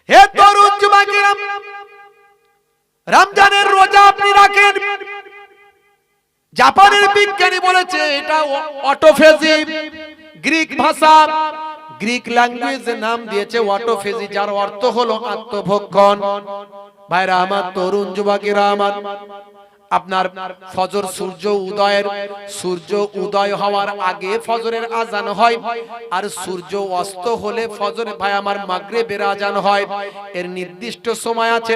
হে তরুণ যুবকেরা, রমজানের রোজা আপনি রাখেন। জাপানের বিজ্ঞানী বলেছে এটা অটোফেজি, গ্রিক ভাষা, গ্রিক ল্যাঙ্গুয়েজের নাম দিয়েছে অটোফেজি, যার অর্থ হলো আত্মভক্ষণ। ভাইরা আমার, তরুণ যুবকেরা আমার, আপনার ফজর সূর্য উদয় হওয়ার আগে ফজরের আজান হয়, আর সূর্য অস্ত হলে ফজরে ভাই আমার মাগরিবের আজান হয়। এর নির্দিষ্ট সময় আছে।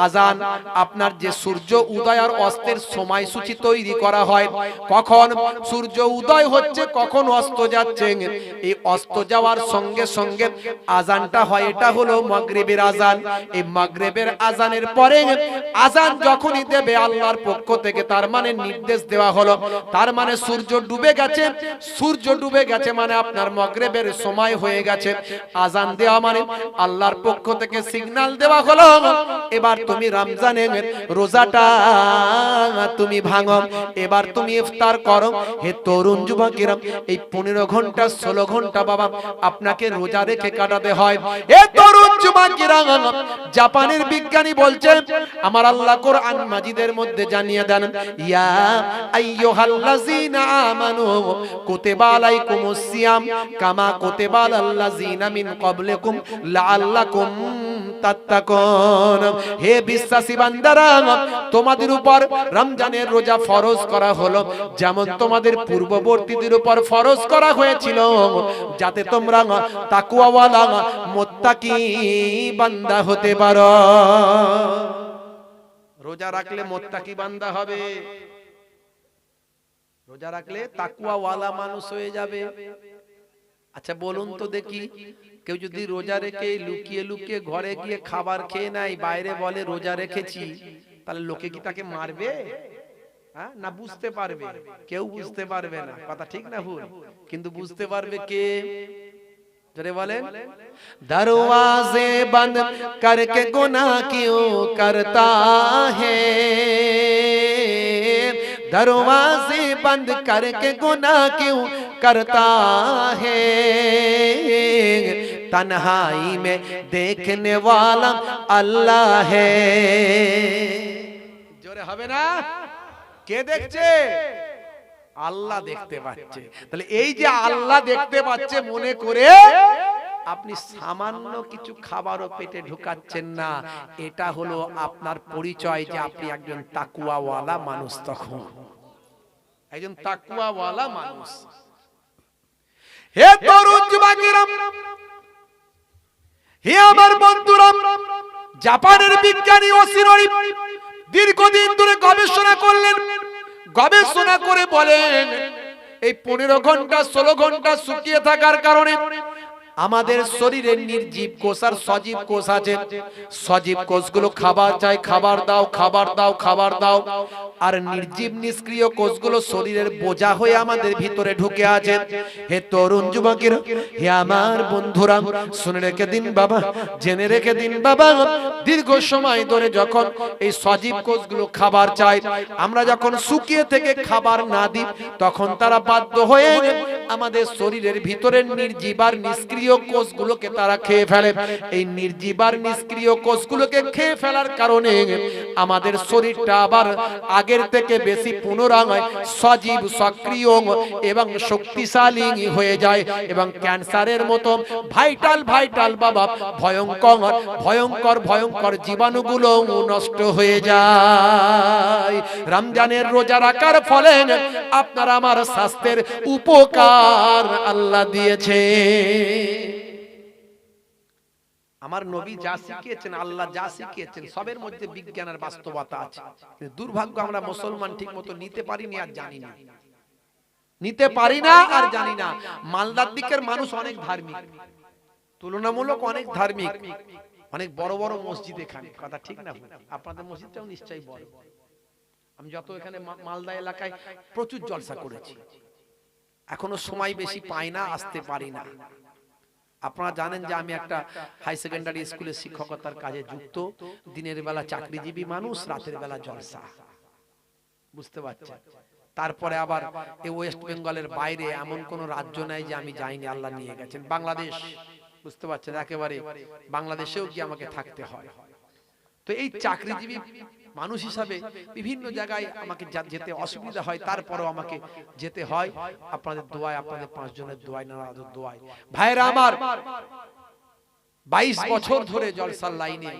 আজান আপনার যে সূর্য উদয় আর অস্তের সময়সূচি তৈরি করা হয়, কখন সূর্য উদয় হচ্ছে কখন অস্ত যাচ্ছে, এই অস্ত যাওয়ার সঙ্গে সঙ্গে আজানটা হয়, এটা হলো মাগরিবের আজান। এই মাগরিবের আজানের পরে আজান যখনই দেবে আল্লাহর পক্ষ থেকে, তার মানে নির্দেশ দেওয়া হলো, তার মানে সূর্য ডুবে গেছে মানে আপনার মাগরিবের সময় হয়ে গেছে। আজান দেওয়া মানে আল্লাহর পক্ষ থেকে সিগন্যাল দেওয়া হলো, এবার তুমি রমজানের রোজাটা তুমি ভাঙো, এবার তুমি ইফতার করো। হে তরুণ যুবকেরা, এই 15 ঘন্টা 16 ঘন্টা বাবা আপনাকে রোজা রেখে কাটাতে হয়। হে তরুণ যুবকেরা, জাপানের বিজ্ঞানী বলছে, আমার আল্লাহ কোরআন মাজিদের মধ্যে জানিয়ে দেন, ইয়া আইয়ুহাল্লাযীনা আমানু কুতিবা আলাইকুমুস সিয়াম কামা কুতিবা আলাল্লাযীনা মিন ক্বাবলিকুম লাআল্লাকুম তাত্তাকুন। হে বিশ্বাসী বান্দারা, তোমাদের উপর রমজানের রোজা ফরজ করা হলো যেমন তোমাদের পূর্ববর্তীদের উপর ফরজ করা হয়েছিল, যাতে তোমরা তাকওয়াওয়ালা মুত্তাকি বান্দা হতে পারো। রোজা রাখলে মুত্তাকি বান্দা হবে, রোজা রাখলে তাকওয়াওয়ালা মানুষ হয়ে যাবে। আচ্ছা বলুন তো দেখি, কেউ যদি রোজা রেখে লুকিয়ে লুকিয়ে ঘরে গিয়ে খাবার খেয়ে নাই, বাইরে বলে রোজা রেখেছি, তাহলে লোকে কি তাকে মারবে? হ্যাঁ না বুঝতে পারবে? কেউ বুঝতে পারবে না, কথা ঠিক না ভুল? কিন্তু বুঝতে পারবে কে? জোরে বলেন। দরওয়াজে বন্ধ করকে গুনাহ কিউ করতা है, दरवाजे बंद करके गुनाह क्यों करता है, तन्हाई में देखने वाला अल्लाह है। जोरे হবে না? কে দেখছে? আল্লাহ দেখতে পাচ্ছে। তাহলে এই যে আল্লাহ দেখতে পাচ্ছে মনে করে আপনি সামান্য কিছু খাবারও পেটে ঢুকাচ্ছেন না, এটা হলো আপনার পরিচয় যে আপনি একজন তাকওয়াওয়ালা মানুষ। তখন একজন তাকওয়াওয়ালা মানুষ। হে তরুণ যুবকেরা, হে আমার বন্ধুরা, জাপানের বিজ্ঞানী ওসিনোরি দীর্ঘদিন ধরে গবেষণা করলেন, গবেষণা করে বলেন এই 15 ঘন্টা 16 ঘন্টা শুকিয়ে থাকার কারণে আমাদের শরীরে নির্জীব কোষ আর সজীব কোষ আছে। সজীব কোষগুলো খাবার চাই, খাবার দাও, খাবার দাও, খাবার দাও, আর নির্জীব নিষ্ক্রিয় কোষগুলো শরীরের বোঝা হয়ে আমাদের ভিতরে ঢুকে আছে। হে তরুণ যুবকেরা, হে আমার বন্ধুরা, শুনে রেখে দিন বাবা, জেনে রেখে দিন বাবা, দীর্ঘ সময় ধরে যখন এই সজীব কোষগুলো খাবার চাই, আমরা যখন শুকিয়ে থেকে খাবার না দিই, তখন তারা বাধ্য হয়ে আমাদের শরীরের ভিতরের নির্জীব আর নিষ্ক্রিয় কোষগুলোকে তারা খেয়ে ফেলে। এই নির্জীব আর নিষ্ক্রিয় কোষগুলোকে খেয়ে ফেলার কারণে আমাদের শরীরটা আবার আগের থেকে বেশি পুনরায় সজীব, সক্রিয় এবং শক্তিশালী হয়ে যায়, এবং ক্যান্সারের মতো ভাইটাল বাবা ভয়ঙ্কর জীবাণুগুলো নষ্ট হয়ে যায়। রমজানের রোজা রাখার ফলে আপনার আমার স্বাস্থ্যের উপকার আল্লাহ দিয়েছে। আমার নবী যা শিখিয়েছেন, আল্লাহ যা শিখিয়েছেন, সবের মধ্যে বিজ্ঞান আর বাস্তবতা আছে। দুর্ভাগ্য আমরা মুসলমান ঠিক মতো নিতে পারিনি আর জানি না, নিতে পারি না আর জানি না। মালদার দিকের মানুষ অনেক ধার্মিক, তুলনামূলক অনেক ধার্মিক, অনেক বড় বড় মসজিদ এখানে, কথা ঠিক না? আপনাদের মসজিদটাও নিশ্চয়ই বড়। আমি যত এখানে মালদা এলাকায় প্রচুর জলসা করেছি, এখনো সময় বেশি পাই না, আসতে পারি না। আপনারা জানেন যে আমি একটা হাই সেকেন্ডারি স্কুলে শিক্ষকতার কাজে যুক্ত। দিনের বেলা চাকরিজীবী মানুষ, রাতের বেলা জলসা, বুঝতে পারছেন? তারপরে আবার এই ওয়েস্ট বেঙ্গলের বাইরে এমন কোন রাজ্য নাই যে আমি যাইনি, আল্লাহ নিয়ে গেছেন। বাংলাদেশ, বুঝতে পারছেন, একেবারে বাংলাদেশেও কি আমাকে থাকতে হয়। তো এই চাকরিজীবী মানুষ হিসাবে বিভিন্ন জায়গায় আমাকে যেতে অসুবিধা হয়, তারপরেও আমাকে যেতে হয়। আপনাদের দোয়ায়, আপনাদের 5 জনের দোয়ায়, নানাদের দোয়ায়। ভাইরা আমার, 22 বছর ধরে জলসার লাইনে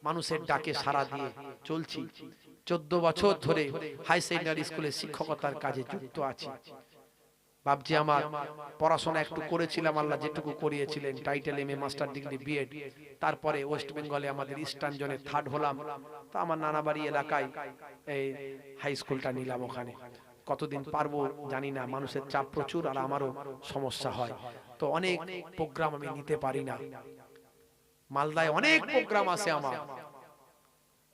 মানুষের ডাকে সাড়া দিয়ে চলছি। 14 বছর ধরে হাই সেকেন্ডারি স্কুলে শিক্ষকতার কাজে যুক্ত আছি। বাপজি আমার পড়াশোনা একটু করেছিলাম, আল্লাহ যেটুকু করিয়েছিলেন, title MA, master degree, BEd. তারপরে ওয়েস্ট বেঙ্গলে আমাদের ইস্টার্ন জোনে 3rd হলাম। তো আমার নানাবাড়ি এলাকায় এই হাই স্কুলটা নিলাম। ওখানে কতদিন পারবো জানি না, মানুষের চাপ প্রচুর আর আমারও সমস্যা হয়, তো অনেক প্রোগ্রাম আমি নিতে পারি না। মালদায় অনেক প্রোগ্রাম আছে, আমার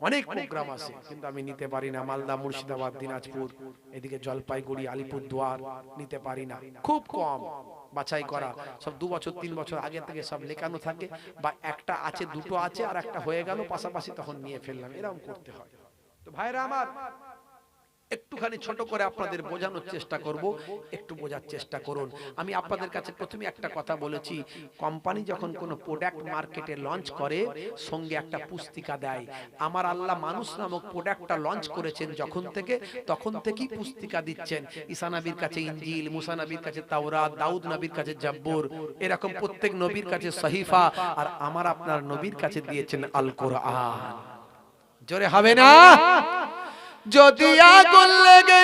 অনেক প্রোগ্রাম আছে, কিন্তু আমি নিতে পারি না। মালদা, মুর্শিদাবাদ, দিনাজপুর, এদিকে জলপাইগুড়ি, আলিপুরদুয়ার নিতে পারি না, খুব কম বাছাই করা। সব 2 বছর 3 বছর আগে থেকে সব লেখানো থাকে, বা একটা আছে, দুটো আছে, আর একটা হয়ে গেল পাশাপাশি, তখন নিয়ে ফেললাম, এরকম করতে হয়। তো ভাইরা আমার, একটুখানি ছোট করে আপনাদের বোঝানোর চেষ্টা করব, একটু বোঝার চেষ্টা করুন। আমি আপনাদের কাছে প্রথমে একটা কথা বলেছি, কোম্পানি যখন কোনো প্রোডাক্ট মার্কেটে লঞ্চ করে, সঙ্গে একটা পুস্তিকা দেয়। আমার আল্লাহ মানুষ নামক প্রোডাক্টটা লঞ্চ করেছেন যখন থেকে, তখন থেকেই পুস্তিকা দিচ্ছেন। ঈসা নবীর কাছে ইনজিল, মুসা নবীর কাছে তাওরাত, দাউদ নবীর কাছে জাব্বুর, এরকম প্রত্যেক নবীর কাছে সহিফা, আর আমার আপনার নবীর কাছে দিয়েছেন আল কোরআন। জোরে হবে না? যদি আগুন লেগে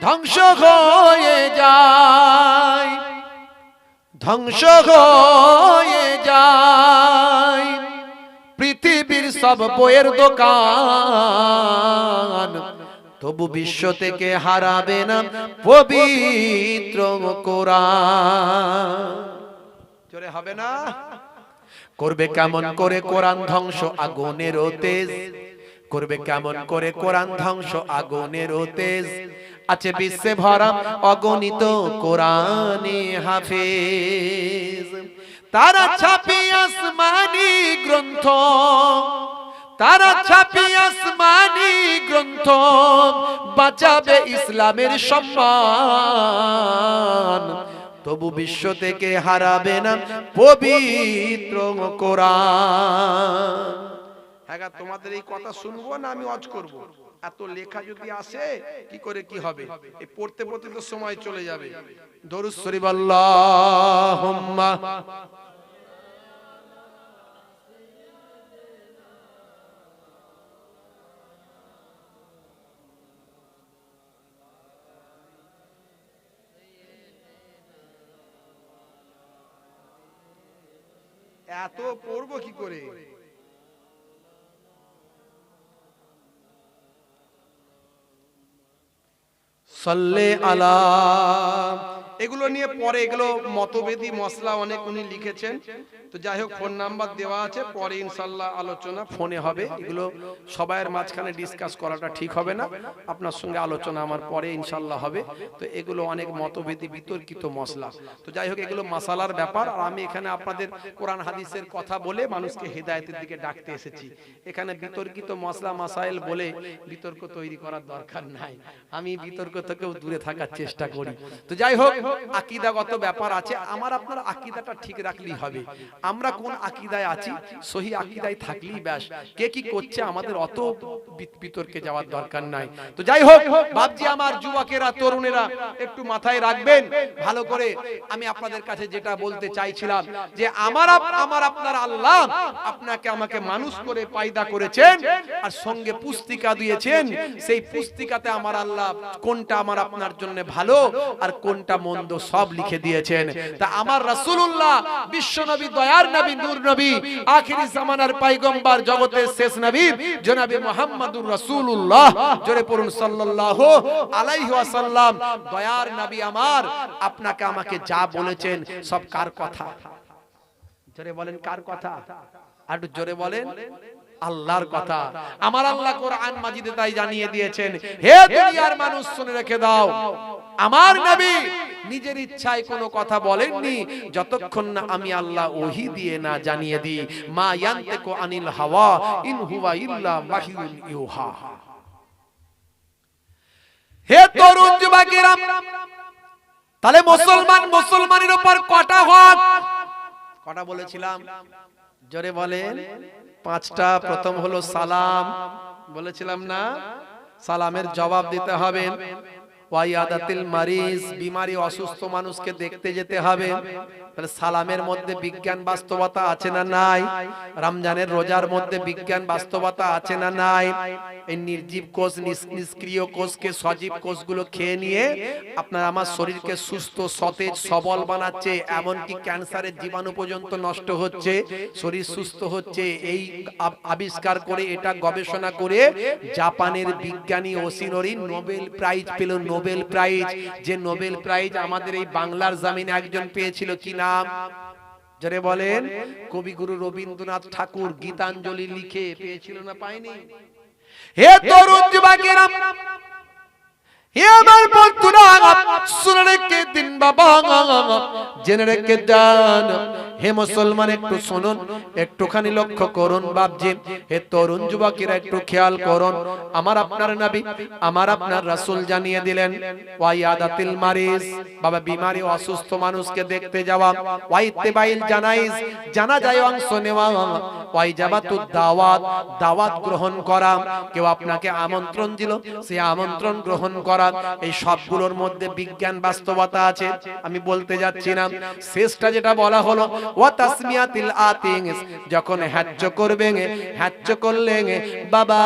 ধ্বংস হয়ে যায়, ধ্বংস হয়ে যায় পৃথিবীর সব বইয়ের দোকান, তবু বিশ্ব থেকে হারাবে না পবিত্র কোরআন। জোরে হবে না? করবে কেমন করে কোরআন ধ্বংস আগুনের তেজ, করবে কেমন করে কোরআন ধ্বংস আগুনের তেজ, আছে বিশ্বে ভরা অগণিত কোরআনে হাফেজ। তারা ছাপি আসমানি গ্রন্থ, তারা ছাপি আসমানি গ্রন্থ, বাঁচাবে ইসলামের সম্মান, তবু বিশ্ব থেকে হারাবে না পবিত্র কোরআন। হ্যাঁ, তোমাদের এই কথা শুনবো না আমি ওয়াজ করব? এত লেখা যদি আসে কি করে কি হবে? এই পড়তে পড়তে তো সময় চলে যাবে। দরুদ শরীফ আল্লাহুম্মা এত পড়বো কি করে? সাল্লে আলা, এগুলো নিয়ে পরে, এগুলো মতভেদী মসলা অনেক উনি লিখেছেন। তো যাই হোক, ফোন নাম্বার দেওয়া আছে, পরে ইনশাআল্লাহ আলোচনা ফোনে হবে। এগুলো সবাইয়ের মাঝখানে ডিসকাস করাটা ঠিক হবে না, আপনার সঙ্গে আলোচনা আমার পরে ইনশাআল্লাহ হবে। তো এগুলো অনেক মতভেদী বিতর্কিত মসলা। তো যাই হোক, এগুলো মাসালার ব্যাপার, আর আমি এখানে আপনাদের কোরআন হাদিসের কথা বলে মানুষকে হেদায়েতের দিকে ডাকতে এসেছি। এখানে বিতর্কিত মসলা মাসাইল বলে বিতর্ক তৈরি করার দরকার নাই। আমি বিতর্ক থেকেও দূরে থাকার চেষ্টা করি। তো যাই হোক, আকীদাগত ব্যাপার আছে, আমার আপনার আকীদাটা ঠিক রাখলেই হবে। আমরা কোন আকীদায় আছি, সহি আকীদায় থাকলেই ব্যাস। কে কি করছে আমাদের অত বিতর্কে যাওয়ার দরকার নাই। তো যাই হোক বাপজি আমার, যুবকেরা, তরুণেরা একটু মাথায় রাখবেন ভালো করে। আমি আপনাদের কাছে যেটা বলতে চাইছিলাম, যে আমার আপনার আল্লাহ আপনাকে আমাকে মানুষ করে পয়দা করেছেন, আর সঙ্গে পুস্তিকা দিয়েছেন। সেই পুস্তিকাতে আমার আল্লাহ কোনটা আমার আপনার জন্য ভালো আর কোনটা মন্দ সব লিখে দিয়েছেন। তা আমার রাসূলুল্লাহ, বিশ্ব নবী, দয়ার নবী, নূর নবী, আখিরি জামানার পয়গম্বর, জগতের শেষ নবী জনাবে মুহাম্মদুর রাসূলুল্লাহ, জোরে পড়ুন সাল্লাল্লাহু আলাইহি ওয়াসাল্লাম, দয়ার নবী আমার আপনাকে আমাকে যা বলেছেন সব কার কথা? জোরে বলেন কার কথা? আর একটু জোরে বলেন আল্লাহর কথা। আমার আল্লাহ কোরআন মাজিদে তাই জানিয়ে দিয়েছেন, হে দুনিয়ার মানুষ শুনে রেখে দাও, আমার নবী নিজের ইচ্ছায় কোনো কথা বলেননি যতক্ষণ না আমি আল্লাহ ওহী দিয়ে না জানিয়ে দিই। মা ইয়ান্তিকু আনিল হাওয়া ইন হুয়া ইল্লা ওয়াহিয়ুন ইউহা। হে তরুণ যুবকেরা, তাহলে মুসলমানের উপর কটা হক? কটা বলেছিলাম জোরে বলেন? 5টা। প্রথম হলো সালাম, বলেছিলাম না? সালামের জবাব দিতে হবে। ওয়াইয়াদাতিল মারিজ, বিমারি অসুস্থ মানুষকে দেখতে যেতে হবে। তাহলে সালামের মধ্যে বিজ্ঞান বাস্তবতা আছে না নাই? রমজানের রোজার মধ্যে বিজ্ঞান বাস্তবতা আছে না নাই? এই নির্জীব কোষ নিষ্ক্রিয় কোষকে সজীব কোষগুলো খেয়ে নিয়ে আপনার আমার শরীরকে সুস্থ সতেজ সবল বানাচ্ছে, এমনকি ক্যান্সারের জীবাণু পর্যন্ত নষ্ট হচ্ছে, শরীর সুস্থ হচ্ছে। এই আবিষ্কার করে, এটা গবেষণা করে জাপানের বিজ্ঞানী ওসিনোরি নোবেল প্রাইজ পেল। নোবেল প্রাইজ, যে নোবেল প্রাইজ আমাদের এই বাংলার জমিনে একজন পেয়েছিল, কি নাম জোরে বলেন? কবিগুরু রবীন্দ্রনাথ ঠাকুর গীতাঞ্জলি লিখে পেয়েছিল না পায়নি? হে তরুণ যুবকেরা, হে আমার বন্ধুরা, শুনে রেখে দিন বাবা, জেনে রেখে যান। হে মুসলমান একটু শুনুন, একটুখানি লক্ষ্য করুন বাপজি। হে তরুণ যুবকেরা একটু খেয়াল করুন। আমার আপনার নবী, আমার আপনার রাসূল জানিয়ে দিলেন ওয়াইয়াদাতিল মারিজ, বাবা বিমারি অসুস্থ মানুষকে দেখতে যাওয়া, ওয়াইত্তিবাইল জানাইজ, জানাজায় অংশ নেওয়া, ওয়াইজাবাতুদ দাওয়াত, দাওয়াত গ্রহণ করা। কেউ আপনাকে আমন্ত্রণ দিল, সেই আমন্ত্রণ গ্রহণ করা। এই সবগুলোর মধ্যে বিজ্ঞান বাস্তবতা আছে। আমি বলতে যাচ্ছি না। শেষটা যেটা বলা হলো ওয়া তাসমিয়াতিল আতিস, যখন হজ্জ করবেন, হজ্জ করলে বাবা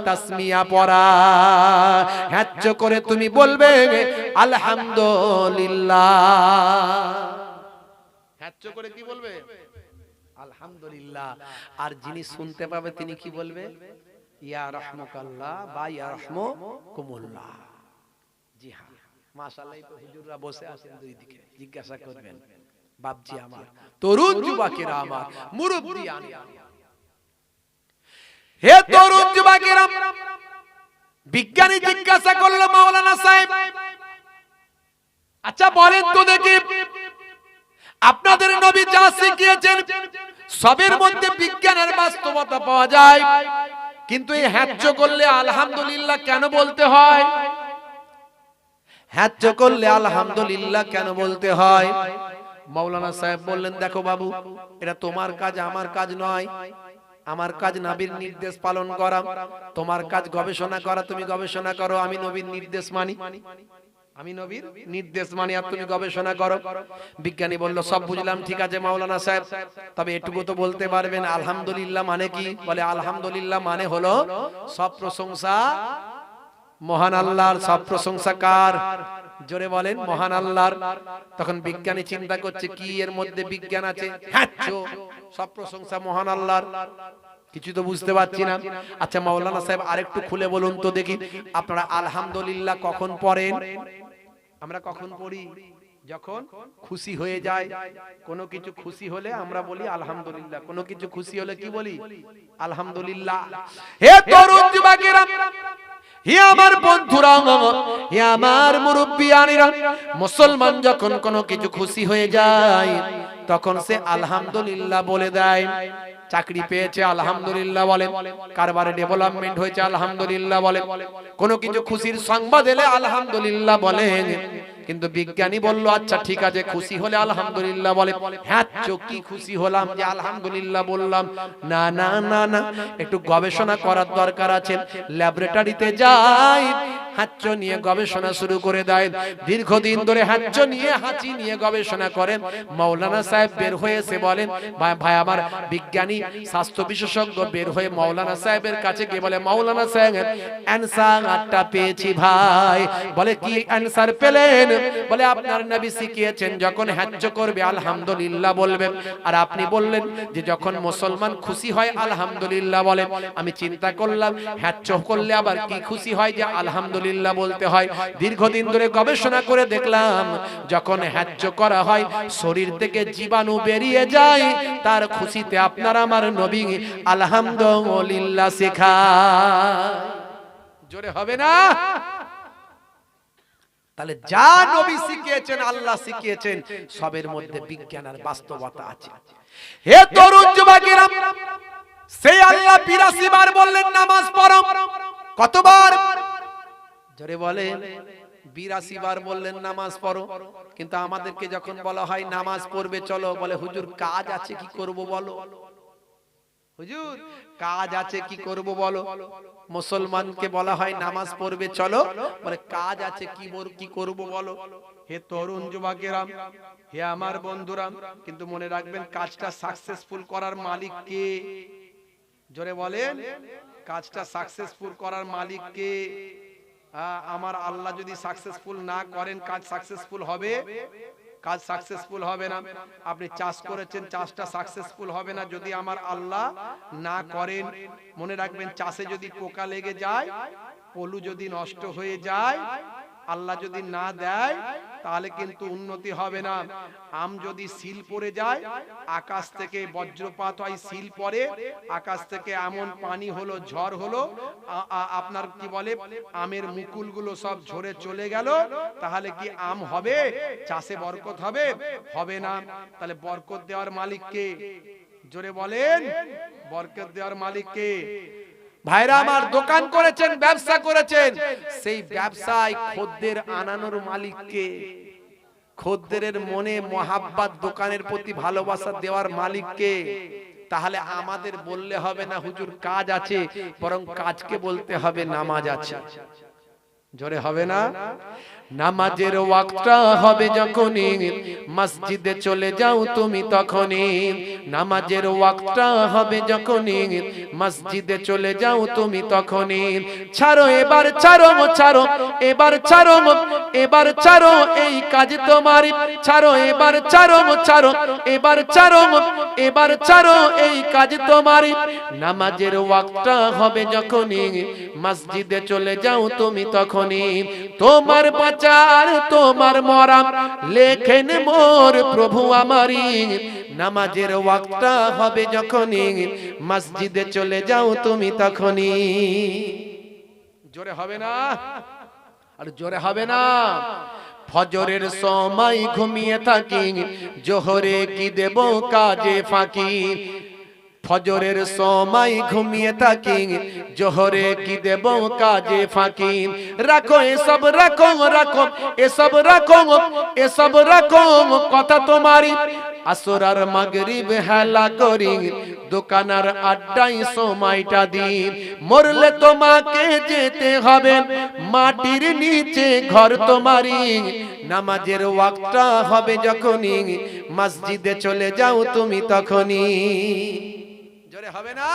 তাসমিয়া পড়া, হজ্জ করে তুমি বলবে আলহামদুলিল্লাহ। হজ্জ করে কি বলবে? আলহামদুলিল্লাহ। আর যিনি শুনতে পাবে তিনি কি বলবে? ইয়া রাহমাকাল্লাহ বা ইয়া রাহমাকুমুল্লাহ। জি হ্যাঁ, মাশাআল্লাহ। এই তো হুজুররা বসে আছেন দুই দিকে, জিজ্ঞাসা করবেন বাপজি আমার, তরুণ যুবকেরা আমার, মুরব্বিয়ান। হে তরুণ যুবকেরা, বিজ্ঞানী জিজ্ঞাসা করলো মাওলানা সাহেব, আচ্ছা বলেন তো দেখি, আপনাদের নবী যা শিখিয়েছেন সবের মধ্যে বিজ্ঞানের বাস্তবতা পাওয়া যায়, কিন্তু এই হজ্জ করলে আলহামদুলিল্লাহ কেন বলতে হয়? হজ্জ করলে আলহামদুলিল্লাহ কেন বলতে হয়? মাওলানা সাহেব বললেন, দেখো বাবু, এটা তোমার কাজ, আমার কাজ নয়। আমার কাজ নবীর নির্দেশ পালন করা, তোমার কাজ গবেষণা করা, তুমি গবেষণা করো। আমি নবীর নির্দেশ মানি, আমি নবীর নির্দেশ মানি, আর তুমি গবেষণা করো। বিজ্ঞানী বলল, সব বুঝলাম, ঠিক আছে মাওলানা সাহেব, তবে এটুকু তো বলতে পারবেন আলহামদুলিল্লাহ মানে কি? বলে আলহামদুলিল্লাহ মানে হলো সব প্রশংসা মহান আল্লাহর। সব প্রশংসা কার? জোরে বলেন, মহান আল্লাহর। তখন বিজ্ঞানী চিন্তা করছে, কি এর মধ্যে বিজ্ঞান আছে? সব প্রশংসা মহান আল্লাহর, কিছু তো বুঝতে পারছি না। আচ্ছা মাওলানা সাহেব আরেকটু খুলে বলুন তো দেখি, আপনারা আলহামদুলিল্লাহ কখন পড়েন? আমরা কখন পড়ি? যখন খুশি হয়ে যায়। কোনো কিছু খুশি হলে আমরা বলি আলহামদুলিল্লাহ, কোনো কিছু খুশি হলে কি বলি? আলহামদুলিল্লাহ। হে তরুণ যুবকেরা, হে আমার বন্ধুরা, হে আমার মুরব্বিয়ানেরা, মুসলমান যখন কোনো কিছু খুশি হয়ে যায় তখন সে আলহামদুলিল্লাহ বলে দেয়। চাকরি পেয়েছে আলহামদুলিল্লাহ বলে, কারবারে ডেভেলপমেন্ট হয়েছে আলহামদুলিল্লাহ বলে, কোনো কিছু খুশির সংবাদ এলে আলহামদুলিল্লাহ বলেন। কিন্তু বিজ্ঞানী বলল, আচ্ছা ঠিক আছে, খুশি হলে আলহামদুলিল্লাহ বলে। হ্যাঁ, কি খুশি হলাম যে আলহামদুলিল্লাহ বললাম? না না না না, একটু গবেষণা করার দরকার আছে। ল্যাবরেটরিতে যাই, হাঁচ নিয়ে গবেষণা শুরু করে দেয়। দীর্ঘদিন ধরে হাঁচ নিয়ে, হাঁচি নিয়ে গবেষণা করেন। মাওলানা সাহেব বের হয়েছে, বলেন ভাই আমার বিজ্ঞানী স্বাস্থ্য বিশেষজ্ঞ বের হয়ে মাওলানা সাহেবের কাছে গিয়ে বলে, মাওলানা সাহেব অ্যানসারটা পেয়েছি ভাই। বলে কি অ্যানসার পেলেন? বলে আপনার নবী শিখিয়েছেন যখন হজ্জ করবে আলহামদুলিল্লাহ বলবে, আর আপনি বললেন যে যখন মুসলমান খুশি হয় আলহামদুলিল্লাহ বলে। আমি চিন্তা করলাম হজ্জ করলে আবার কি খুশি হয় যে আলহামদুলিল্লাহ বলতে হয়। দীর্ঘদিন ধরে গবেষণা করে দেখলাম যখন হজ্জ করা হয় শরীর থেকে জীবাণু বেরিয়ে যায়, তার খুশিতে আপনার আমার নবী আলহামদুলিল্লাহ শেখায়। জোরে হবে না? তাহলে যা নবী শিখিয়েছেন, আল্লাহ শিখিয়েছেন, সবের মধ্যে বিজ্ঞান আর বাস্তবতা আছে। হে তরুণ যুবকেরা, সেই আল্লাহ 82 বার বললেন নামাজ পড়ো। কতবার? জোরে বলেন। 82 বার বললেন নামাজ পড়ো, কিন্তু আমাদেরকে যখন বলা হয় নামাজ পড়বে চলো, বলে হুজুর কাজ আছে কি করব বলো, হুজুর কাজ আছে কি করব বলো। মুসলমানকে বলা হয় নামাজ পড়বে চলো, বলে কাজ আছে কি করব বলো। হে তরুণ যুবকেরা, হে আমার বন্ধুরা, কিন্তু মনে রাখবেন কাজটা সাকসেসফুল করার মালিক কে? জোরে বলেন, কাজটা সাকসেসফুল করার মালিক কে? আমার আল্লাহ যদি সাকসেসফুল না করেন কাজ সাকসেসফুল হবে? কাজ সাকসেসফুল হবে না। আপনি চাষ করেছেন, চাষটা সাকসেসফুল হবে না যদি আমার আল্লাহ না করেন। মনে রাখবেন চাষে যদি পোকা লেগে যায়, পলু যদি নষ্ট হয়ে যায়, আল্লাহ যদি না দেয় তাহলে কিন্তু উন্নতি হবে না। আম যদি শিল পড়ে যায়, আকাশ থেকে বজ্রপাত হয়, শিল পড়ে, আকাশ থেকে এমন পানি হলো, ঝড় হলো, আপনার কি বলে আমের মুকুলগুলো সব ঝরে চলে গেল, তাহলে কি আম হবে? চাষে বরকত হবে? হবে না। তাহলে বরকত দেওয়ার মালিক কে? জোরে বলেন, বরকত দেওয়ার মালিক কে? ভাইরা আমার, দোকান করেছেন, ব্যবসা করেছেন, সেই ব্যবসায় খদ্দের আনানোর মালিক কে? খদ্দেরের মনে মহাব্বত, দোকানের প্রতি ভালোবাসা দেওয়ার মালিক কে? তাহলে আমাদের বললে হবে না হুজুর কাজ আছে, বরং কাজকে বলতে হবে নামাজ আছে। জোরে হবে না? নামাজের ওয়াক্তটা হবে যখনই মসজিদে চলে যাও তুমি তখনই। নামাজের ওয়াক্তটা হবে যখনই মসজিদে চলে যাও তুমি তখনই। ছাড়ো এবার, ছাড়ো ছাড়ো এবার, ছাড়ো এবার, ছাড়ো এই কাজ তোমার। ছাড়ো এবার, ছাড়ো ছাড়ো এবার, ছাড়ো এবার, ছাড়ো এই কাজ তোমার। নামাজের ওয়াক্তটা হবে যখনই মসজিদে চলে যাও তুমি তখনই। তোমার বাঁচার তোমার মরা লেখেন মোর প্রভু আমারি। নামাজের ওয়াক্তটা হবে যখনই মসজিদে চলে যাও তুমি তখনই। জোরে হবে না? আর জোরে হবে না? ফজরের সময় ঘুমিয়ে থাকি, জোহরে কি দেব কাজে ফাঁকি। ফজরের সময় ঘুমিয়ে থাকি, জোহরে কি দেব কাজে ফাঁকি। রাখো এসব, রাখো রাখো এসব, রাখো এসব, রাখো কথা তোমারি। আসর আর মাগরিব হেলা করি, দোকানার আড্ডায় সময়টা দি। মরলে তোমাকে যেতে হবে মাটির নিচে ঘর তোমারি। নামাজের ওয়াক্তটা হবে যখনই মসজিদে চলে যাও তুমি তখনই। জোরে হবে না?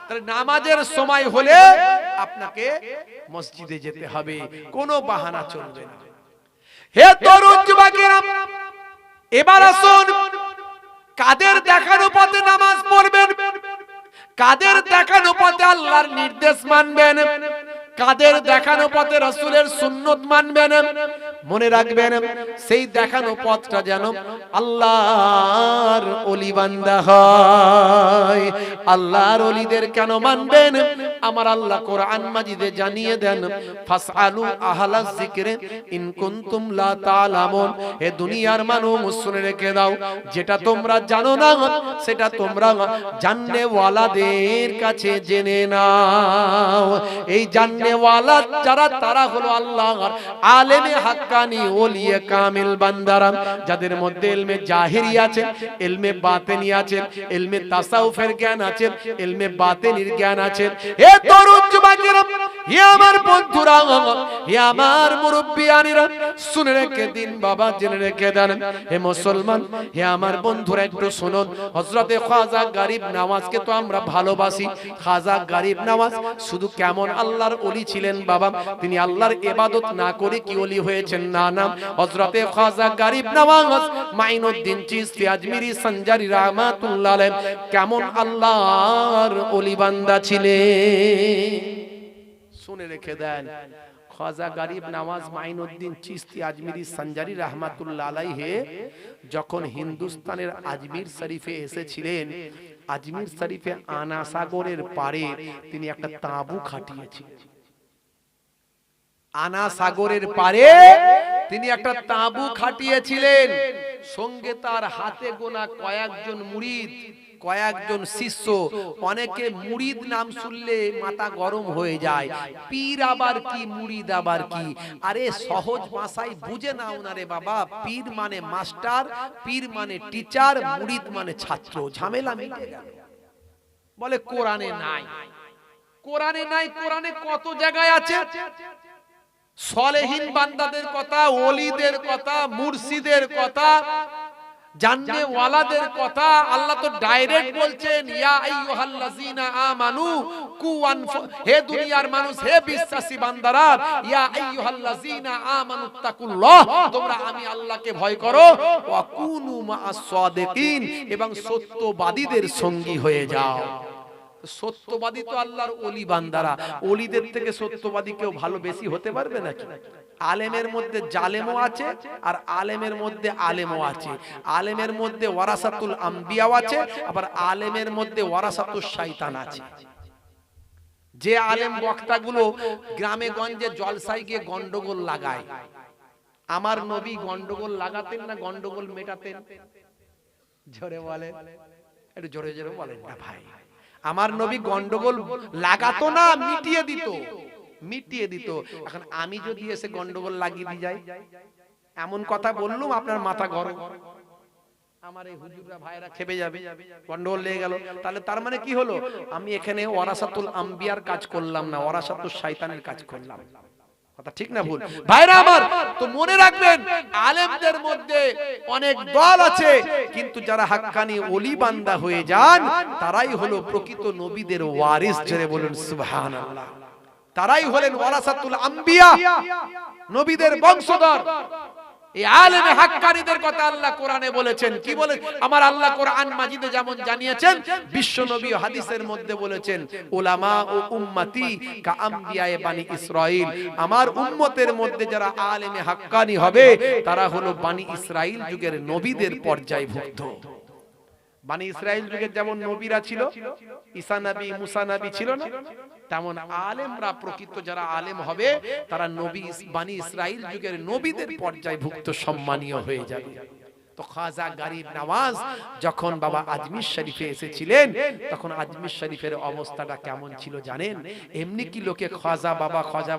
তাহলে নামাজের সময় হলে আপনাকে মসজিদে যেতে হবে, কোনো বাহানা চলবে না। হে তরুণ যুবকেরা, এবার আসুন কাদের দেখানো পথে নামাজ পড়বেন, কাদের দেখানো পথে আল্লাহর নির্দেশ মানবেন, কাদের দেখানো পথে রাসূলের সুন্নাত মানবেন। মনে রাখবেন সেই দেখানো পথটা যেন আল্লাহর ওলি বান্দা হয়। আল্লাহর ওলিদের কেন মানবেন? আমার আল্লাহ কোরআন মাজিদে জানিয়ে দেন, ফাসআলু আহলাজ যিকরি ইন কুনতুম লা তা'লামুন। হে দুনিয়ার মানুষ শুনে রেখে দাও, যেটা তোমরা জানো না সেটা তোমরা জাননে ওয়ালাদের কাছে জেনে নাও। এই জাননে ওয়ালা যারা, তারা হলো আল্লাহর আলেমে হাক্কানি ওলিয়ে কামিল বান্দারা, যাদের মধ্যে ইলমে জাহিরি আছে, ইলমে বাতিনি আছে, ইলমে তাসাউফের জ্ঞান আছে, ইলমে বাতিনির জ্ঞান আছে। হে তরুণ যুবকেরা, হে আমার বন্ধুরা, হে আমার মুরব্বিয়ানিরা, শুনে রেখে দিন বাবা, জেনে রেখে দেন। হে মুসলমান, হে আমার বন্ধুরা, একটু শুনুন। হযরতে খাজা গরিব নওয়াজকে তো আমরা ভালোবাসি। খাজা গরিব নওয়াজ শুধু কেমন আল্লাহর ওলি ছিলেন বাবা, তিনি আল্লাহর ইবাদত না করে কি ওলি হয়েছেন? না না, হযরতে খাজা গরিব নওয়াজ মাইনুদ্দিন চিশতি আজমিরি সঞ্জারি রাহমাতুল্লাহ আলাইহি কেমন আল্লাহর ওলি বান্দা ছিলেন, শুনে রেখে দেন। খাজা গরিব নওয়াজ মাইনুদ্দিন চিশতি আজমিরি সঞ্জারি রাহমাতুল্লাহ আলাইহি যখন হিন্দুস্তানের আজমির শরীফে এসেছিলেন, আজমির শরীফে আনা সাগরের পারে তিনি একটা তাঁবু খাটিয়েছিলেন। আনা সাগরের পারে তিনি একটা তাঁবু খাটিয়েছিলেন, সঙ্গে তার হাতে গোনা কয়েকজন মুরিদ কয়েকজন শিষ্য, অনেকে মুরিদ নাম শুনলে মাথা গরম হয়ে যায়। পীর আবার কি, মুরিদ আবার কি? আরে সহজ ভাষায় বুঝে নাও না রে বাবা। পীর মানে মাস্টার, পীর মানে টিচার, মুরিদ মানে ছাত্র। ঝামেলা মিটে গেল। বলে কোরআনে নাই। কোরআনে নাই, কোরআনে কত জায়গায় আছে। সলেহীন বান্দাদের কথা, ওলিদের কথা, মুর্শিদের কথা, জান্নে ওয়ালাদের কথা আল্লাহ তো ডাইরেক্ট বলছেন, ইয়া আইয়ুহাল্লাযিনা আমানু কু হে দুনিয়ার মানুষ, হে বিশ্বাসী বান্দারা, ইয়া আইয়ুহাল্লাযিনা আমানুত্তাকুল্লাহ, তোমরা আমি আল্লাহকে ভয় করো, ওয়া কুনু মা'আস সাদিকিন, এবং সত্যবাদীদের সঙ্গী হয়ে যাও। সত্যবাদী তো আল্লাহর ওলি বান্দারা। ওলিদের থেকে সত্যবাদী কেউ ভালো বেশি হতে পারবে নাকি? আলেমের মধ্যে জালেমও আছে আর আলেমের মধ্যে আলেমও আছে। আলেমের মধ্যে ওয়ারাসাতুল আম্বিয়াও আছে, আবার আলেমের মধ্যে ওয়ারাসাতুশ শয়তান আছে। যে আলেম বক্তাগুলো গ্রামে গঞ্জে জলসায় গিয়ে গন্ডগোল লাগায়, আমার নবী গন্ডগোল লাগাতেন না গন্ডগোল মেটাতেন? জোরে বলেন, একটু জোরে জোরে বলেন না ভাই। আমার নবী গন্ডগোল লাগাতো না, মিটিয়ে দিত, মিটিয়ে দিত। এখন আমি যদি এসে গন্ডগোল লাগিয়ে দিয়ে যাই, এমন কথা বললুম আপনার মাথা গরম, আমার এই হুজুররা ভাইরা খেপে যাবে, গন্ডগোল লেগে গেল, তাহলে তার মানে কি হলো? আমি এখানে ওয়ারাসাতুল আম্বিয়ার কাজ করলাম না, ওয়ারাসাতুশ শয়তানের কাজ করলাম। কথা ঠিক না ভুল? ভাইরা আমার, তো মনে রাখবেন আলেমদের মধ্যে অনেক দল আছে, কিন্তু যারা হাক্কানি ওলি বান্দা হয়ে যান তারাই হলো প্রকৃত নবীদের ওয়ারিস। জোরে বলুন সুবহানাল্লাহ। তারাই হলেন ওয়ারাসাতুল আম্বিয়া, নবীদের বংশধর। এই আলেমে হাক্কানিদের কথা আল্লাহ কোরআনে বলেছেন। কি বলে? আমার আল্লাহ কোরআন মাজিদে যেমন জানিয়েছেন, বিশ্ব নবী হাদিসের মধ্যে বলেছেন, উলামা ও উম্মতি কা আম্বিয়ায়ে বানি ইসরাইল, আমার উম্মতের মধ্যে যারা আলেমে হাক্কানি হবে তারা হলো বানি ইসরাইল যুগের নবীদের পর্যায়ভুক্ত। বানি ইসরাইল যুগের যেমন নবীরা ছিল, ঈসা নবী, মুসা নবী ছিল না, তেমন আলেমরা, প্রকৃত যারা আলেম হবে তারা নবী বানি ইসরাইল যুগের নবীদের পর্যায়ভুক্ত সম্মানীয় হয়ে যাবে। তো খাজা গরিব নওয়াজ যখন বাবা আজমির শরীফে এসেছিলেন, তখন আজমির শরীফের অবস্থাটা কেমন ছিল জানেন? এমনি কি লোকে খাজা